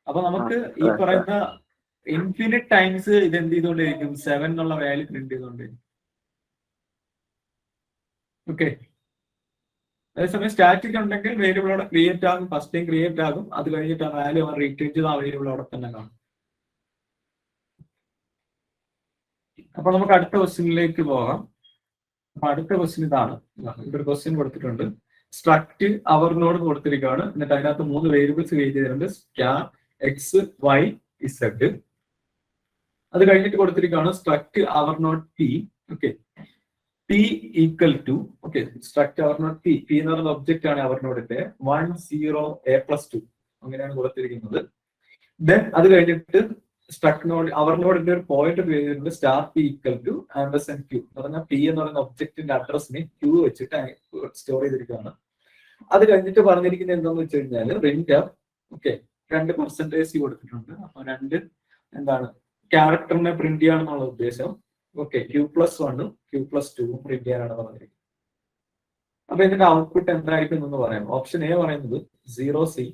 അപ്പൊ നമുക്ക് ഈ പറയുന്ന ഇൻഫിനിറ്റ് ടൈംസ് ഇത് എന്ത് ചെയ്തുകൊണ്ടേയിരിക്കും? 7 എന്നുള്ള വാല്യൂ പ്രിന്റ് ചെയ്തുകൊണ്ടേയിരിക്കും. ഓക്കെ, അതേസമയം സ്റ്റാറ്റിക് ഉണ്ടെങ്കിൽ വേരിയബിൾ അവിടെ ക്രിയേറ്റ് ആകും. ഫസ്റ്റ് ടൈം ക്രിയേറ്റ് ആകും. അത് കഴിഞ്ഞിട്ട് ആ വാല്യൂ അവർ റിട്ടേൺ ചെയ്ത് ആ വേരിയബിൾ അവിടെ തന്നെ കാണും. അപ്പൊ നമുക്ക് അടുത്ത ക്വസ്റ്റ്യനിലേക്ക് പോകാം. അപ്പൊ അടുത്ത ക്വസ്റ്റ്യൻ ഇതാണ്. ഇവിടെ ഒരു ക്വസ്റ്റ്യൻ കൊടുത്തിട്ടുണ്ട്. സ്ട്രക്ട് അവർ നോഡ് കൊടുത്തിരിക്കുകയാണ്. എന്നിട്ട് അതിനകത്ത് 3 വേരിയബിൾസ് ക്രിയേറ്റ് ചെയ്തിട്ടുണ്ട്. Star x y z. അത് കഴിഞ്ഞിട്ട് കൊടുത്തിരിക്കുകയാണ് struct our node p. Okay, p equal to, okay, struct our node p. പി എന്ന് പറയുന്ന ഒബ്ജക്റ്റ് ആണ് അവർ നോഡിന്റെ. 1 0 a+2 അങ്ങനെയാണ് കൊടുത്തിരിക്കുന്നത്. ദെൻ അത് കഴിഞ്ഞിട്ട് സ്ട്രക്ട് നോഡ് അവർ നോഡിന്റെ ഒരു പോയിന്റ് ചെയ്തിട്ടുണ്ട്. Star p equal to ampersand q എന്ന് പറഞ്ഞാൽ പി എന്ന് പറയുന്ന ഒബ്ജക്റ്റിന്റെ അഡ്രസ്സിനെ ക്യൂ വെച്ചിട്ട് സ്റ്റോർ ചെയ്തിരിക്കുകയാണ്. അത് കഴിഞ്ഞിട്ട് പറഞ്ഞിരിക്കുന്നത് എന്താണെന്ന് വെച്ച് കഴിഞ്ഞാൽ റിന്റ് അപ്പ്. ഓക്കെ, 2% കൊടുത്തിട്ടുണ്ട്. അപ്പൊ 2 എന്താണ് ക്യാരക്ടറിനെ പ്രിന്റ് ചെയ്യാണെന്നുള്ള ഉദ്ദേശം. ഓക്കെ, Q+1 Q+2 പ്രിന്റ് ചെയ്യാനാണ് പറഞ്ഞിരിക്കുന്നത്. അപ്പൊ ഇതിന്റെ ഔട്ട്പുട്ട് എന്തായിരിക്കും എന്ന് പറയാം. ഓപ്ഷൻ എ പറയുന്നത് 0C,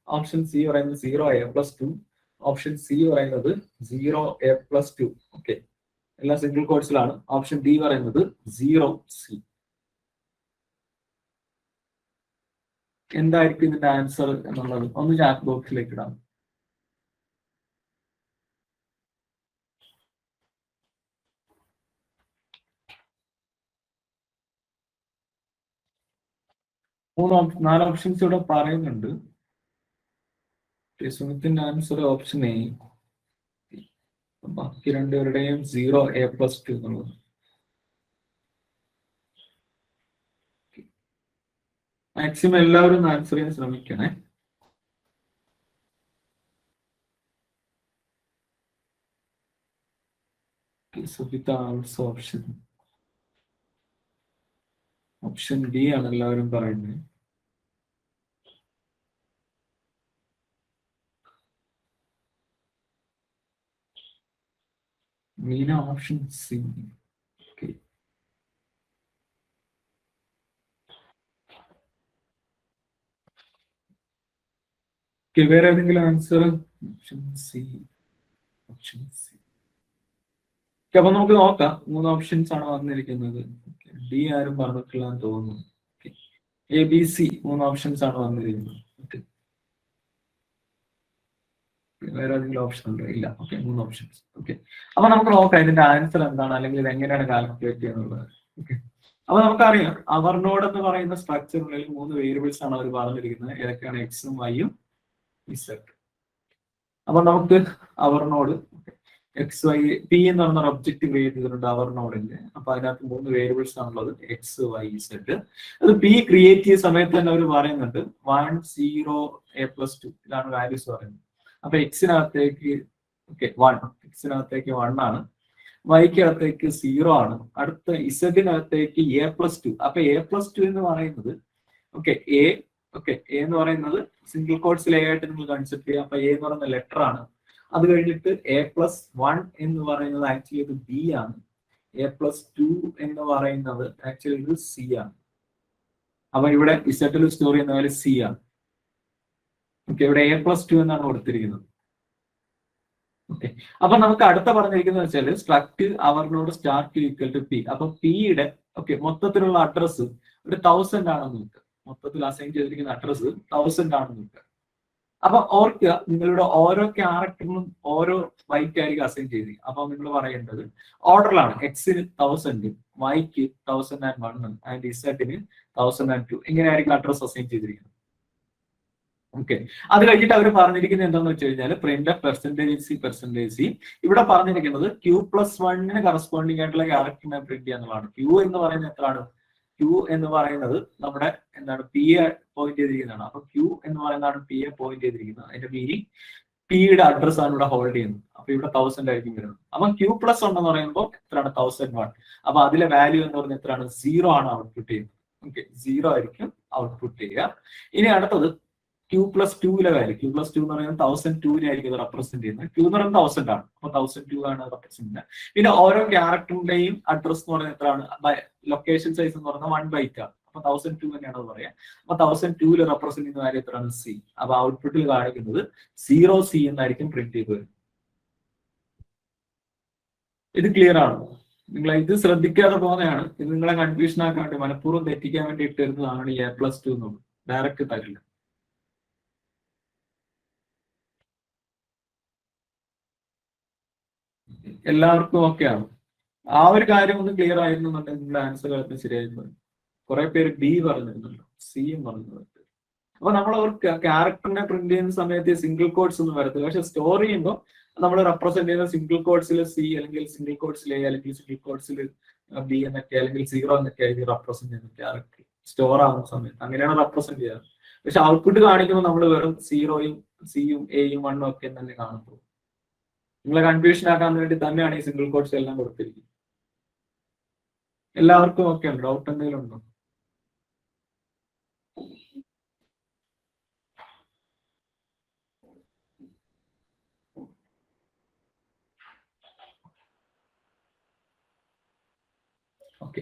ഓപ്ഷൻ സി പറയുന്നത് 0a+2, ഓപ്ഷൻ സി പറയുന്നത് 0a+2. ഓക്കെ, എല്ലാം സിംഗിൾ കോഴ്സിലാണ്. ഓപ്ഷൻ ഡി പറയുന്നത് 0C. എന്തായിരിക്കും ഇതിന്റെ ആൻസർ എന്നുള്ളത് ഒന്ന് ചാറ്റ് ബോക്സിലേക്ക് ഇടാം. നാല് ഓപ്ഷൻസ് ഇവിടെ പറയുന്നുണ്ട്. സുമിത്തിന്റെ ആൻസർ ഓപ്ഷൻ എ. ബാക്കി രണ്ടുപേരുടെയും 0a+2 എന്നുള്ളത്. മാക്സിമം എല്ലാവരും ആൻസർ ചെയ്യാൻ ശ്രമിക്കണേ. സുബിത ആൾസോ ഓപ്ഷൻ ഡി ആണ് എല്ലാവരും പറയുന്നത്. Meena option C. വേറെ ഏതെങ്കിലും ആൻസർ? Option C. അപ്പൊ നമുക്ക് നോക്കാം. 3 ഓപ്ഷൻസ് ആണ് വന്നിരിക്കുന്നത്. ഡി ആരും പറഞ്ഞിട്ടില്ല എന്ന് തോന്നുന്നു. ABC 3 ഓപ്ഷൻസ് ആണ് വന്നിരിക്കുന്നത്. വേറെ ഏതെങ്കിലും ഓപ്ഷൻ ഉണ്ടോ? ഇല്ല. Okay, 3 options. ഓക്കെ, അപ്പൊ നമുക്ക് നോക്കാം ഇതിന്റെ ആൻസർ എന്താണ്, അല്ലെങ്കിൽ ഇത് എങ്ങനെയാണ് കാൽക്കുലേറ്റ് ചെയ്യുന്നത്. ഓക്കെ, അപ്പൊ നമുക്കറിയാം അവർ നോഡ് എന്ന് പറയുന്ന സ്ട്രക്ചറിനുള്ളിൽ 3 വേരിയബിൾസ് ആണ് അവർ പറഞ്ഞിരിക്കുന്നത്. ഏതൊക്കെയാണ്? എക്സും വൈയും ഇസഡ്. അപ്പൊ നമുക്ക് അവർ നോഡ് എക്സ് വൈ പി എന്ന് പറഞ്ഞ ഒബ്ജക്റ്റ് ക്രിയേറ്റ് ചെയ്തിട്ടുണ്ട് അവർ നോഡിന്റെ. അപ്പൊ അതിനകത്ത് 3 വേരിയബിൾസ് ആണുള്ളത്, എക്സ് വൈ ഇസഡ്. അത് പി ക്രിയേറ്റ് ചെയ്ത സമയത്ത് തന്നെ അവർ പറയുന്നുണ്ട് 1 0a+2 ഇതാണ് വാല്യൂസ് പറയുന്നത്. അപ്പൊ എക്സിനകത്തേക്ക് 1 ആണ്, വൈക്കകത്തേക്ക് 0 ആണ്, അടുത്ത ഇസഡിനകത്തേക്ക് a+2. അപ്പൊ a+2 എന്ന് പറയുന്നത് ഓക്കെ എ ഓക്കെ, എ എന്ന് പറയുന്നത് സിംഗിൾ കോഡ്സിൽ എ ആയിട്ട് നിങ്ങൾ കൺസിഡർ ചെയ്യുക. അപ്പൊ എ എന്ന് പറയുന്ന ലെറ്റർ ആണ്. അത് കഴിഞ്ഞിട്ട് A+1 എന്ന് പറയുന്നത് ആക്ച്വലി ഇത് ബി ആണ്. A+2 എന്ന് പറയുന്നത് ആക്ച്വലി ഇത് സി ആണ്. അപ്പൊ ഇവിടെ ഇസെറ്റിൽ സ്റ്റോർ ചെയ്യുന്ന പോലെ സി ആണ്. ഓക്കെ, ഇവിടെ A+2 എന്നാണ് കൊടുത്തിരിക്കുന്നത്. ഓക്കെ, അപ്പൊ നമുക്ക് അടുത്ത പറഞ്ഞിരിക്കുന്നത് വെച്ചാൽ struct our node start equal to p. അപ്പൊ പിയുടെ ഓക്കെ മൊത്തത്തിലുള്ള അഡ്രസ്സ് ഒരു 1000 ആണെന്ന് നോക്കുക. മൊത്തത്തിൽ അസൈൻ ചെയ്തിരിക്കുന്ന അഡ്രസ്സ് 1000 ആണെന്ന് നോക്കുക. അപ്പൊ ഓർക്കുക, നിങ്ങളുടെ ഓരോ ക്യാരക്ടറിനും ഓരോ ബൈറ്റ് ആയിരിക്കും അസൈൻ ചെയ്തിരിക്കുക. അപ്പൊ നിങ്ങൾ പറയേണ്ടത് ഓർഡറിലാണ്. എക്സിന് 1000, വൈക്ക് 1001 ആൻഡ് ഇസെറ്റിന് 1002 ഇങ്ങനെയായിരിക്കും അഡ്രസ് അസൈൻ ചെയ്തിരിക്കുന്നത്. ഓക്കെ, അത് കഴിഞ്ഞിട്ട് അവർ പറഞ്ഞിരിക്കുന്നത് എന്താണെന്ന് വെച്ച് കഴിഞ്ഞാൽ പ്രിന്റ് പെർസെന്റേജ് സി. ഇവിടെ പറഞ്ഞിരിക്കുന്നത് Q+1 കറസ്പോണ്ടിങ് ആയിട്ടുള്ള ക്യാരക്ടറിനെ പ്രിന്റ് ചെയ്യാന്നുള്ളതാണ്. Q എന്ന് പറയുന്നത് എത്രയാണ്? Q എന്ന് പറയുന്നത് നമ്മുടെ എന്താണ് പി എ പോയിന്റ് ചെയ്തിരിക്കുന്നതാണ്. അപ്പൊ Q എന്ന് പറയുന്നതാണ് പി എ പോയിന്റ് ചെയ്തിരിക്കുന്നത്. അതിന്റെ മീനിങ് പിയുടെ അഡ്രസ് ആണ് ഇവിടെ ഹോൾഡ് ചെയ്യുന്നത്. അപ്പൊ ഇവിടെ 1000 ആയിരിക്കും വരുന്നത്. അപ്പൊ Q+1 എന്ന് പറയുമ്പോൾ എത്രയാണ്? 1001. അപ്പൊ അതിലെ വാല്യൂ എന്ന് പറയുന്നത് എത്രയാണ്? 0 ആണ് ഔട്ട്പുട്ട് ചെയ്യുന്നത്. ഓക്കെ, 0 ആയിരിക്കും ഔട്ട്പുട്ട് ചെയ്യുക. ഇനി അടുത്തത് Q+2 വാല്യൂ. Q+2 എന്ന് പറയുന്നത് 1002 ആയിരിക്കും ഇത് റെപ്രസെന്റ് ചെയ്യുന്നത്. Q എന്ന് പറയുന്നത് 1000 ആണ്. അപ്പൊ 1002 ആണ് റെപ്രസെന്റ് ചെയ്യുന്നത്. പിന്നെ ഓരോ ക്യാരക്ടറിന്റെയും അഡ്രസ് എന്ന് പറയുന്നത് എത്രയാണ്? ലൊക്കേഷൻ സൈസ് എന്ന് പറയുന്നത് 1 ബൈറ്റ് ആണ്. അപ്പൊ 1002 തന്നെയാണ് പറയാം. അപ്പൊ 1002 റെപ്രസെന്റ് ചെയ്യുന്ന വാല്യൂ എത്രയാണ്? സി. അപ്പൊ ഔട്ട്പുട്ടിൽ കാണിക്കുന്നത് 0C എന്നായിരിക്കും പ്രിന്റ് ചെയ്ത് വരുന്നത്. ഇത് ക്ലിയർ ആണ്? നിങ്ങൾ ഇത് ശ്രദ്ധിക്കാതെ പോകുന്നതാണ്. ഇത് നിങ്ങളെ കൺഫ്യൂഷൻ ആക്കാൻ വേണ്ടി മനഃപൂർവ്വം തെറ്റിക്കാൻ വേണ്ടി ഇട്ടിരുന്നതാണ് ഈ A+2 എന്നുള്ളത്. ഡയറക്റ്റ് തരില്ല. എല്ലാവർക്കും ഓക്കെയാണ്? ആ ഒരു കാര്യം ഒന്ന് ക്ലിയർ ആയിരുന്നുണ്ടെങ്കിൽ നിങ്ങളുടെ ആൻസർ ചിലപ്പോൾ ശരിയായിരുന്നു. കുറെ പേര് ബി പറഞ്ഞിരുന്നല്ലോ, സിയും പറഞ്ഞിട്ടുണ്ട്. അപ്പൊ നമ്മൾ ക്യാരക്ടറിനെ പ്രിന്റ് ചെയ്യുന്ന സമയത്ത് സിംഗിൾ കോഡ്സ് ഒന്നും വരത്തില്ല. പക്ഷെ സ്റ്റോർ ചെയ്യുമ്പോൾ നമ്മൾ റെപ്രസെന്റ് ചെയ്യുന്ന സിംഗിൾ കോഡ്സിൽ സി അല്ലെങ്കിൽ സിംഗിൾ കോഡ്സിൽ എ അല്ലെങ്കിൽ സിംഗിൾ കോഡ്സിൽ ബി എന്നൊക്കെ അല്ലെങ്കിൽ 0 എന്നൊക്കെ ആയിരിക്കും റെപ്രസെന്റ് ചെയ്യുന്ന ക്യാരക്ടർ സ്റ്റോർ ആവുന്ന സമയത്ത്. അങ്ങനെയാണ് റെപ്രസെന്റ് ചെയ്യാറ്. പക്ഷെ ഔട്ട്പുട്ട് കാണിക്കുമ്പോൾ നമ്മൾ വെറും 0യും സിയും എയും 1 ഒക്കെ തന്നെ കാണുമ്പോൾ നിങ്ങളെ കൺഫ്യൂഷൻ ആക്കാൻ വേണ്ടി തന്നെയാണ് ഈ സിംഗിൾ കോഡ്സ് എല്ലാം കൊടുത്തിരിക്കുന്നത്. എല്ലാവർക്കും ഓക്കെ ഉണ്ടോ? ഡൗട്ട് എന്തെങ്കിലും ഉണ്ടോ? ഓക്കെ,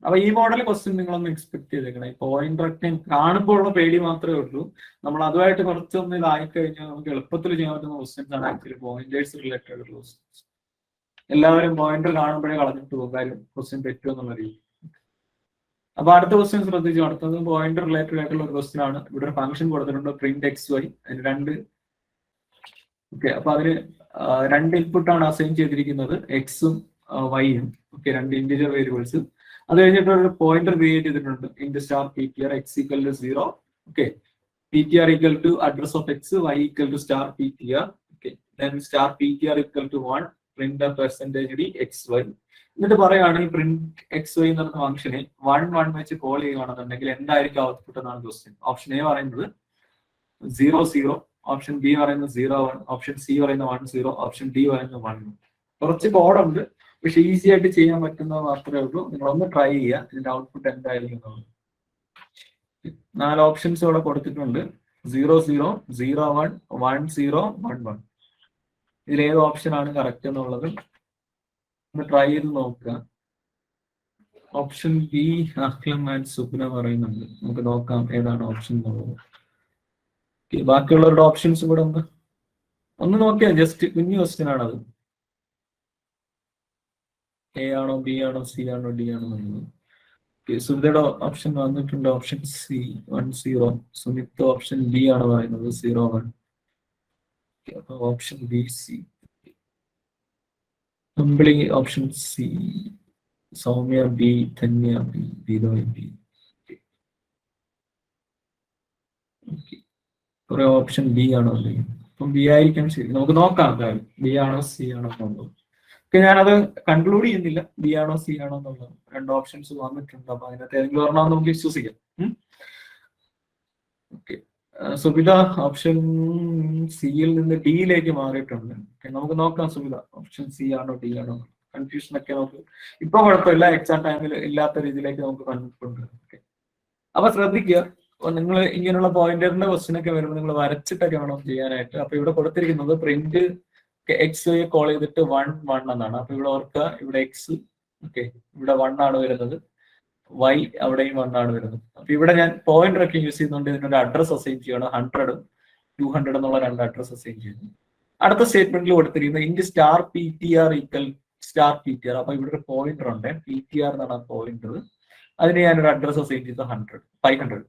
അപ്പൊ ഈ മോഡൽ ക്വസ്റ്റ്യൻ നിങ്ങളൊന്ന് എക്സ്പെക്ട് ചെയ്തേക്കണം. ഈ പോയിന്ററൊക്കെ കാണുമ്പോൾ ഉള്ള പേടി മാത്രമേ ഉള്ളൂ. നമ്മൾ അതുമായിട്ട് കുറച്ചൊന്ന് ഇതായി കഴിഞ്ഞാൽ നമുക്ക് എളുപ്പത്തിൽ ചെയ്യാൻ പറ്റുന്ന ക്വസ്റ്റ്യൻസ് ആണ് ആക്ച്വലി പോയിന്റേഴ്സ് റിലേറ്റഡ് ക്വസ്റ്റ്യൻസ്. എല്ലാവരും പോയിന്റർ കാണുമ്പോഴേ കളഞ്ഞിട്ട് പോകും, കാര്യം ക്വസ്റ്റ്യൻ പറ്റുമോ എന്നുള്ള രീതി. അപ്പൊ അടുത്ത ക്വസ്റ്റ്യൻ ശ്രദ്ധിച്ചു. അടുത്തത് പോയിന്റർ റിലേറ്റഡ് ആയിട്ടുള്ള ഒരു ക്വസ്റ്റ്യൻ ആണ്. ഇവിടെ ഒരു ഫംഗ്ഷൻ കൊടുത്തിട്ടുണ്ട് പ്രിന്റ് XY. അതിന് 2 ഓക്കെ, അപ്പൊ അതിന് 2 ഇൻപുട്ടാണ് അസൈൻ ചെയ്തിരിക്കുന്നത്, എക്സും വൈയും. Okay, 2 integer variables. അത് കഴിഞ്ഞിട്ട് ഒരു പോയിന്റർ ക്രിയേറ്റ് ചെയ്തിട്ടുണ്ട് int star PTR x equal to 0. Okay, PTR equal to address of x, y equal to star PTR. Okay, then star PTR equal to 1, print the percentage d XY. എന്നിട്ട് പറയുകയാണ് ഈ print XY എന്ന് പറയുന്ന ഫംഗ്ഷനെ 1 വെച്ച് call ചെയ്യുകയാണെന്നുണ്ടെങ്കിൽ എന്തായിരിക്കും output എന്നാണ് ക്വസ്റ്റ്യൻ. ഓപ്ഷൻ എ പറയുന്നത് 0 0, ഓപ്ഷൻ ബി പറയുന്നത് 0 1, ഓപ്ഷൻ സി പറയുന്നത് 1 0, ഓപ്ഷൻ ഡി പറയുന്നത് 1. കുറച്ച് കോഡുണ്ട്, പക്ഷെ ഈസി ആയിട്ട് ചെയ്യാൻ പറ്റുന്നത് മാത്രമേ ഉള്ളൂ. നിങ്ങളൊന്ന് ട്രൈ ചെയ്യുക, ഇതിന്റെ ഔട്ട്പുട്ട് എന്തായിരിക്കും എന്നുള്ളത്. 4 ഓപ്ഷൻസ് ഇവിടെ കൊടുത്തിട്ടുണ്ട്. 0 0, 0 1, 1 0, 1 1. ഇതിൽ ഏത് ഓപ്ഷൻ ആണ് കറക്റ്റ് എന്നുള്ളത് ഒന്ന് ട്രൈ ചെയ്ത് നോക്കുക. ഓപ്ഷൻ ബി അഖിലം ആൻഡ് സുബ്ന പറയുന്നുണ്ട്. നമുക്ക് നോക്കാം ഏതാണ് ഓപ്ഷൻ എന്നുള്ളത്. ബാക്കിയുള്ളവരുടെ ഓപ്ഷൻസ് കൂടെ ഒന്ന് നോക്കിയാൽ ജസ്റ്റ് കുഞ്ഞു ക്വസ്റ്റ്യൻ ആണത്. എ ആണോ ബി ആണോ സി ആണോ ഡി ആണോ എന്നുള്ളത്. സുമിതയുടെ ഓപ്ഷൻ വന്നിട്ടുണ്ട്, option C 1 0. Sumith option B ആണ് പറയുന്നത് 0 1. അപ്പൊ option B C. Ambili option C, Soumya B, Dhanya B, Binoy B. കുറെ ഓപ്ഷൻ ബി ആണോ അല്ലേ? അപ്പം ബി ആയിരിക്കാം ശരി. നമുക്ക് നോക്കാം കാര്യം ബി ആണോ സി ആണോ എന്നുള്ളത്. ഞാനത് കൺക്ലൂഡ് ചെയ്യുന്നില്ല, ബി ആണോ സി ആണോ എന്നുള്ളത്. 2 ഓപ്ഷൻസ് വന്നിട്ടുണ്ട്. അപ്പൊ അതിനകത്ത് ഏതെങ്കിലും ഒരെണ്ണം നമുക്ക് വിശ്വസിക്കാം. ഓക്കെ, സുബിത ഓപ്ഷൻ സിയിൽ നിന്ന് ഡിയിലേക്ക് മാറിയിട്ടുണ്ട്. നമുക്ക് നോക്കാം സുബിത ഓപ്ഷൻ സി ആണോ ഡി ആണോ. കൺഫ്യൂഷൻ ഒക്കെ നമുക്ക് ഇപ്പൊ കുഴപ്പമില്ല, എക്സാം ടൈമിൽ ഇല്ലാത്ത രീതിയിലേക്ക് നമുക്ക് കണ്ടിട്ടുണ്ട്. ഓക്കെ, അപ്പൊ ശ്രദ്ധിക്കുക, നിങ്ങൾ ഇങ്ങനെയുള്ള പോയിന്ററിന്റെ ക്വസ്റ്റ്യൻ ഒക്കെ വരുമ്പോൾ നിങ്ങൾ വരച്ചിട്ടൊക്കെ വേണം ചെയ്യാനായിട്ട്. അപ്പൊ ഇവിടെ കൊടുത്തിരിക്കുന്നത് പ്രിന്റ് എക്സ് കോൾ ചെയ്തിട്ട് 1 1 എന്നാണ്. അപ്പൊ ഇവിടെ ഓർക്കുക, ഇവിടെ എക്സ് ഓക്കെ ഇവിടെ 1 ആണ് വരുന്നത്, വൈ അവിടെയും 1 ആണ് വരുന്നത്. അപ്പൊ ഇവിടെ ഞാൻ പോയിന്റർ ഒക്കെ യൂസ് ചെയ്യുന്നുണ്ട്, ഇതിനൊരു അഡ്രസ് അസൈൻ ചെയ്യണം. 100 200 എന്നുള്ള 2 അഡ്രസ് അസൈൻ ചെയ്യുന്നു. അടുത്ത സ്റ്റേറ്റ്മെന്റിൽ കൊടുത്തിരിക്കുന്നത് int star P T R equal star P T R. അപ്പൊ ഇവിടെ ഒരു പോയിന്റർ ഉണ്ട്, പി ടി ആർ എന്നാണ് പോയിന്റർ. അതിന് ഞാനൊരു അഡ്രസ് അസൈൻ ചെയ്ത് 500.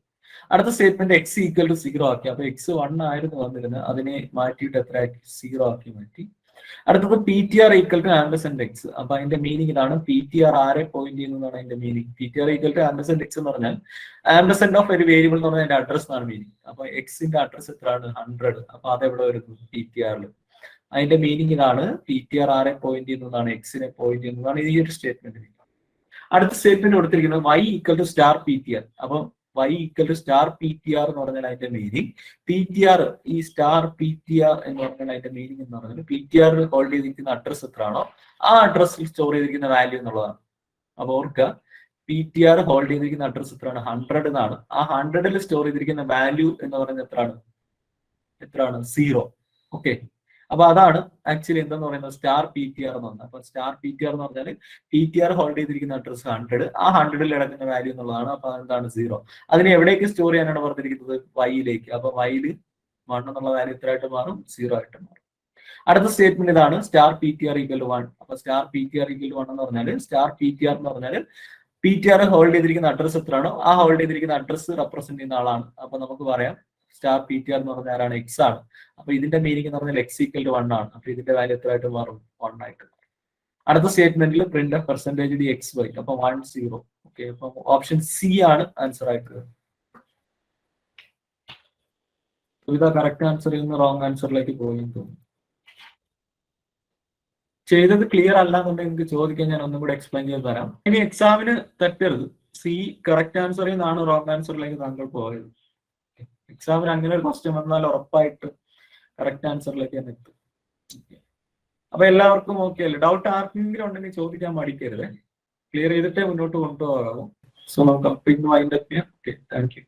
അടുത്ത സ്റ്റേറ്റ്മെന്റ് എക്സ് ഈക്വൽ ടു 0 ആക്കി. അപ്പൊ എക്സ് 1 ആയിരുന്നു വന്നിരുന്നത്, അതിനെ മാറ്റിയിട്ട് എത്ര ആക്കി? 0 ആക്കി മാറ്റി. അടുത്തത് P T R equal to ampersand X. അപ്പൊ അതിന്റെ മീനിങ് ഇതാണ്. പി ടി ആർ ആരെ പോയിന്റ് ചെയ്യുന്നതാണ് അതിന്റെ meaning. P T R equal to ampersand X എന്ന് പറഞ്ഞാൽ ആംബസെന്റ് ഓഫ് ഒരു വേരിയബിൾ എന്ന് പറഞ്ഞാൽ അതിന്റെ അഡ്രസ് എന്നാണ് മീനിങ്. അപ്പൊ എക്സിന്റെ അഡ്രസ് എത്രയാണ്? 100. അപ്പൊ അതെവിടെ വരുന്നു? പി ടി ആറിൽ. അതിന്റെ മീനിങ് ഇതാണ്. പി ടി ആർ ആരെ പോയിന്റ് ചെയ്യുന്നതാണ്? എക്സിനെ പോയിന്റ് ചെയ്യുന്നതാണ് ഈ ഒരു സ്റ്റേറ്റ്മെന്റ്. അടുത്ത സ്റ്റേറ്റ്മെന്റ് കൊടുത്തിരിക്കുന്നത് Y equal to star P T R. അപ്പൊ Y equal to star P T R എന്ന് പറഞ്ഞാൽ അതിന്റെ മീനിങ് പി ടി ആർ, ഈ സ്റ്റാർ പി ടി ആർ എന്ന് പറഞ്ഞാൽ അതിന്റെ മീനിങ് എന്ന് പറഞ്ഞാൽ പി ടി ആറിൽ ഹോൾഡ് ചെയ്തിരിക്കുന്ന അഡ്രസ് എത്രയാണോ ആ അഡ്രസ്സിൽ സ്റ്റോർ ചെയ്തിരിക്കുന്ന വാല്യൂ എന്നുള്ളതാണ്. അപ്പൊ ഓർക്കുക, പി ടി ആർ ഹോൾഡ് ചെയ്തിരിക്കുന്ന അഡ്രസ് എത്രയാണ്? 100 എന്നാണ്. ആ 100ൽ സ്റ്റോർ ചെയ്തിരിക്കുന്ന വാല്യൂ എന്ന് പറയുന്നത് എത്രയാണ്? 0. ഓക്കെ, അപ്പൊ അതാണ് ആക്ച്വലി എന്താന്ന് പറയുന്നത് സ്റ്റാർ പി ടി ആർ എന്ന് പറഞ്ഞാൽ. അപ്പൊ സ്റ്റാർ പി ടി ആർ എന്ന് പറഞ്ഞാൽ പി ടി ആർ ഹോൾഡ് ചെയ്തിരിക്കുന്ന അഡ്രസ് 100, ആ 100ൽ കിടക്കുന്ന വാല്യൂ എന്നുള്ളതാണ്. അപ്പൊ എന്താണ്? 0. അതിനെ എവിടേക്ക് സ്റ്റോർ ചെയ്യാനാണ് പറഞ്ഞിരിക്കുന്നത്? വൈയിലേക്ക്. അപ്പൊ വൈയിൽ 1 എന്നുള്ള വാല്യൂ എത്രയായിട്ട് മാറും? 0 ആയിട്ട് മാറും. അടുത്ത സ്റ്റേറ്റ്മെന്റ് ഇതാണ് star P T R equal 1. അപ്പൊ star P T R equal 1 എന്ന് പറഞ്ഞാൽ സ്റ്റാർ പി ടി ആർ എന്ന് പറഞ്ഞാൽ പി ടി ആർ ഹോൾഡ് ചെയ്തിരിക്കുന്ന അഡ്രസ് എത്രയാണോ ആ ഹോൾഡ് ചെയ്തിരിക്കുന്ന അഡ്രസ് റെപ്രസെന്റ് ചെയ്യുന്ന ആളാണ്. അപ്പൊ നമുക്ക് പറയാം സ്റ്റാർ പി ടി ആർ എന്ന് പറഞ്ഞാൽ ആരാണ്? എക്സ് ആണ്. അപ്പൊ ഇതിന്റെ മീനിങ് എന്ന് പറഞ്ഞാൽ എക്സ് ഈക്വൽ ടു 1 ആണ്. അപ്പൊ ഇതിന്റെ വാല്യൂ എത്രയായിട്ട് മാറും? 1 ആയിട്ട്. അടുത്ത സ്റ്റേറ്റ്മെന്റിൽ print of percentage D X Y. അപ്പൊ 1 0. ഓക്കെ, അപ്പൊ ഓപ്ഷൻ സി ആണ് ആൻസർ ആയിട്ട്. ഇത് കറക്റ്റ് ആൻസറിൽ നിന്ന് റോങ് ആൻസറിലേക്ക് പോയി തോന്നുന്നു. ചെയ്തത് ക്ലിയർ അല്ല എന്നുണ്ടെങ്കിൽ നിങ്ങൾക്ക് ചോദിക്കാൻ ഞാൻ ഒന്നും കൂടെ എക്സ്പ്ലെയിൻ ചെയ്ത് തരാം. ഇനി എക്സാമിന് തെറ്റരുത്. സി കറക്റ്റ് ആൻസറിൽ നിന്നാണ് റോങ് ആൻസറിലേക്ക് താങ്കൾ പോയത്. എക്സാമിന് അങ്ങനെ ഒരു ക്വസ്റ്റ്യൻ വന്നാൽ ഉറപ്പായിട്ട് കറക്റ്റ് ആൻസറിലേക്ക് തന്നെ എത്തും. അപ്പൊ എല്ലാവർക്കും ഓക്കെ അല്ലേ? ഡൗട്ട് ആർക്കെങ്കിലും ഉണ്ടെങ്കിൽ ചോദിക്കാൻ മടിക്കരുത്. ക്ലിയർ ചെയ്തിട്ടേ മുന്നോട്ട് കൊണ്ടുപോകാവൂ. സോ നമുക്ക് പിന്നെ വൈൻഡ് അപ്പ് ചെയ്യാം. Okay, thank you.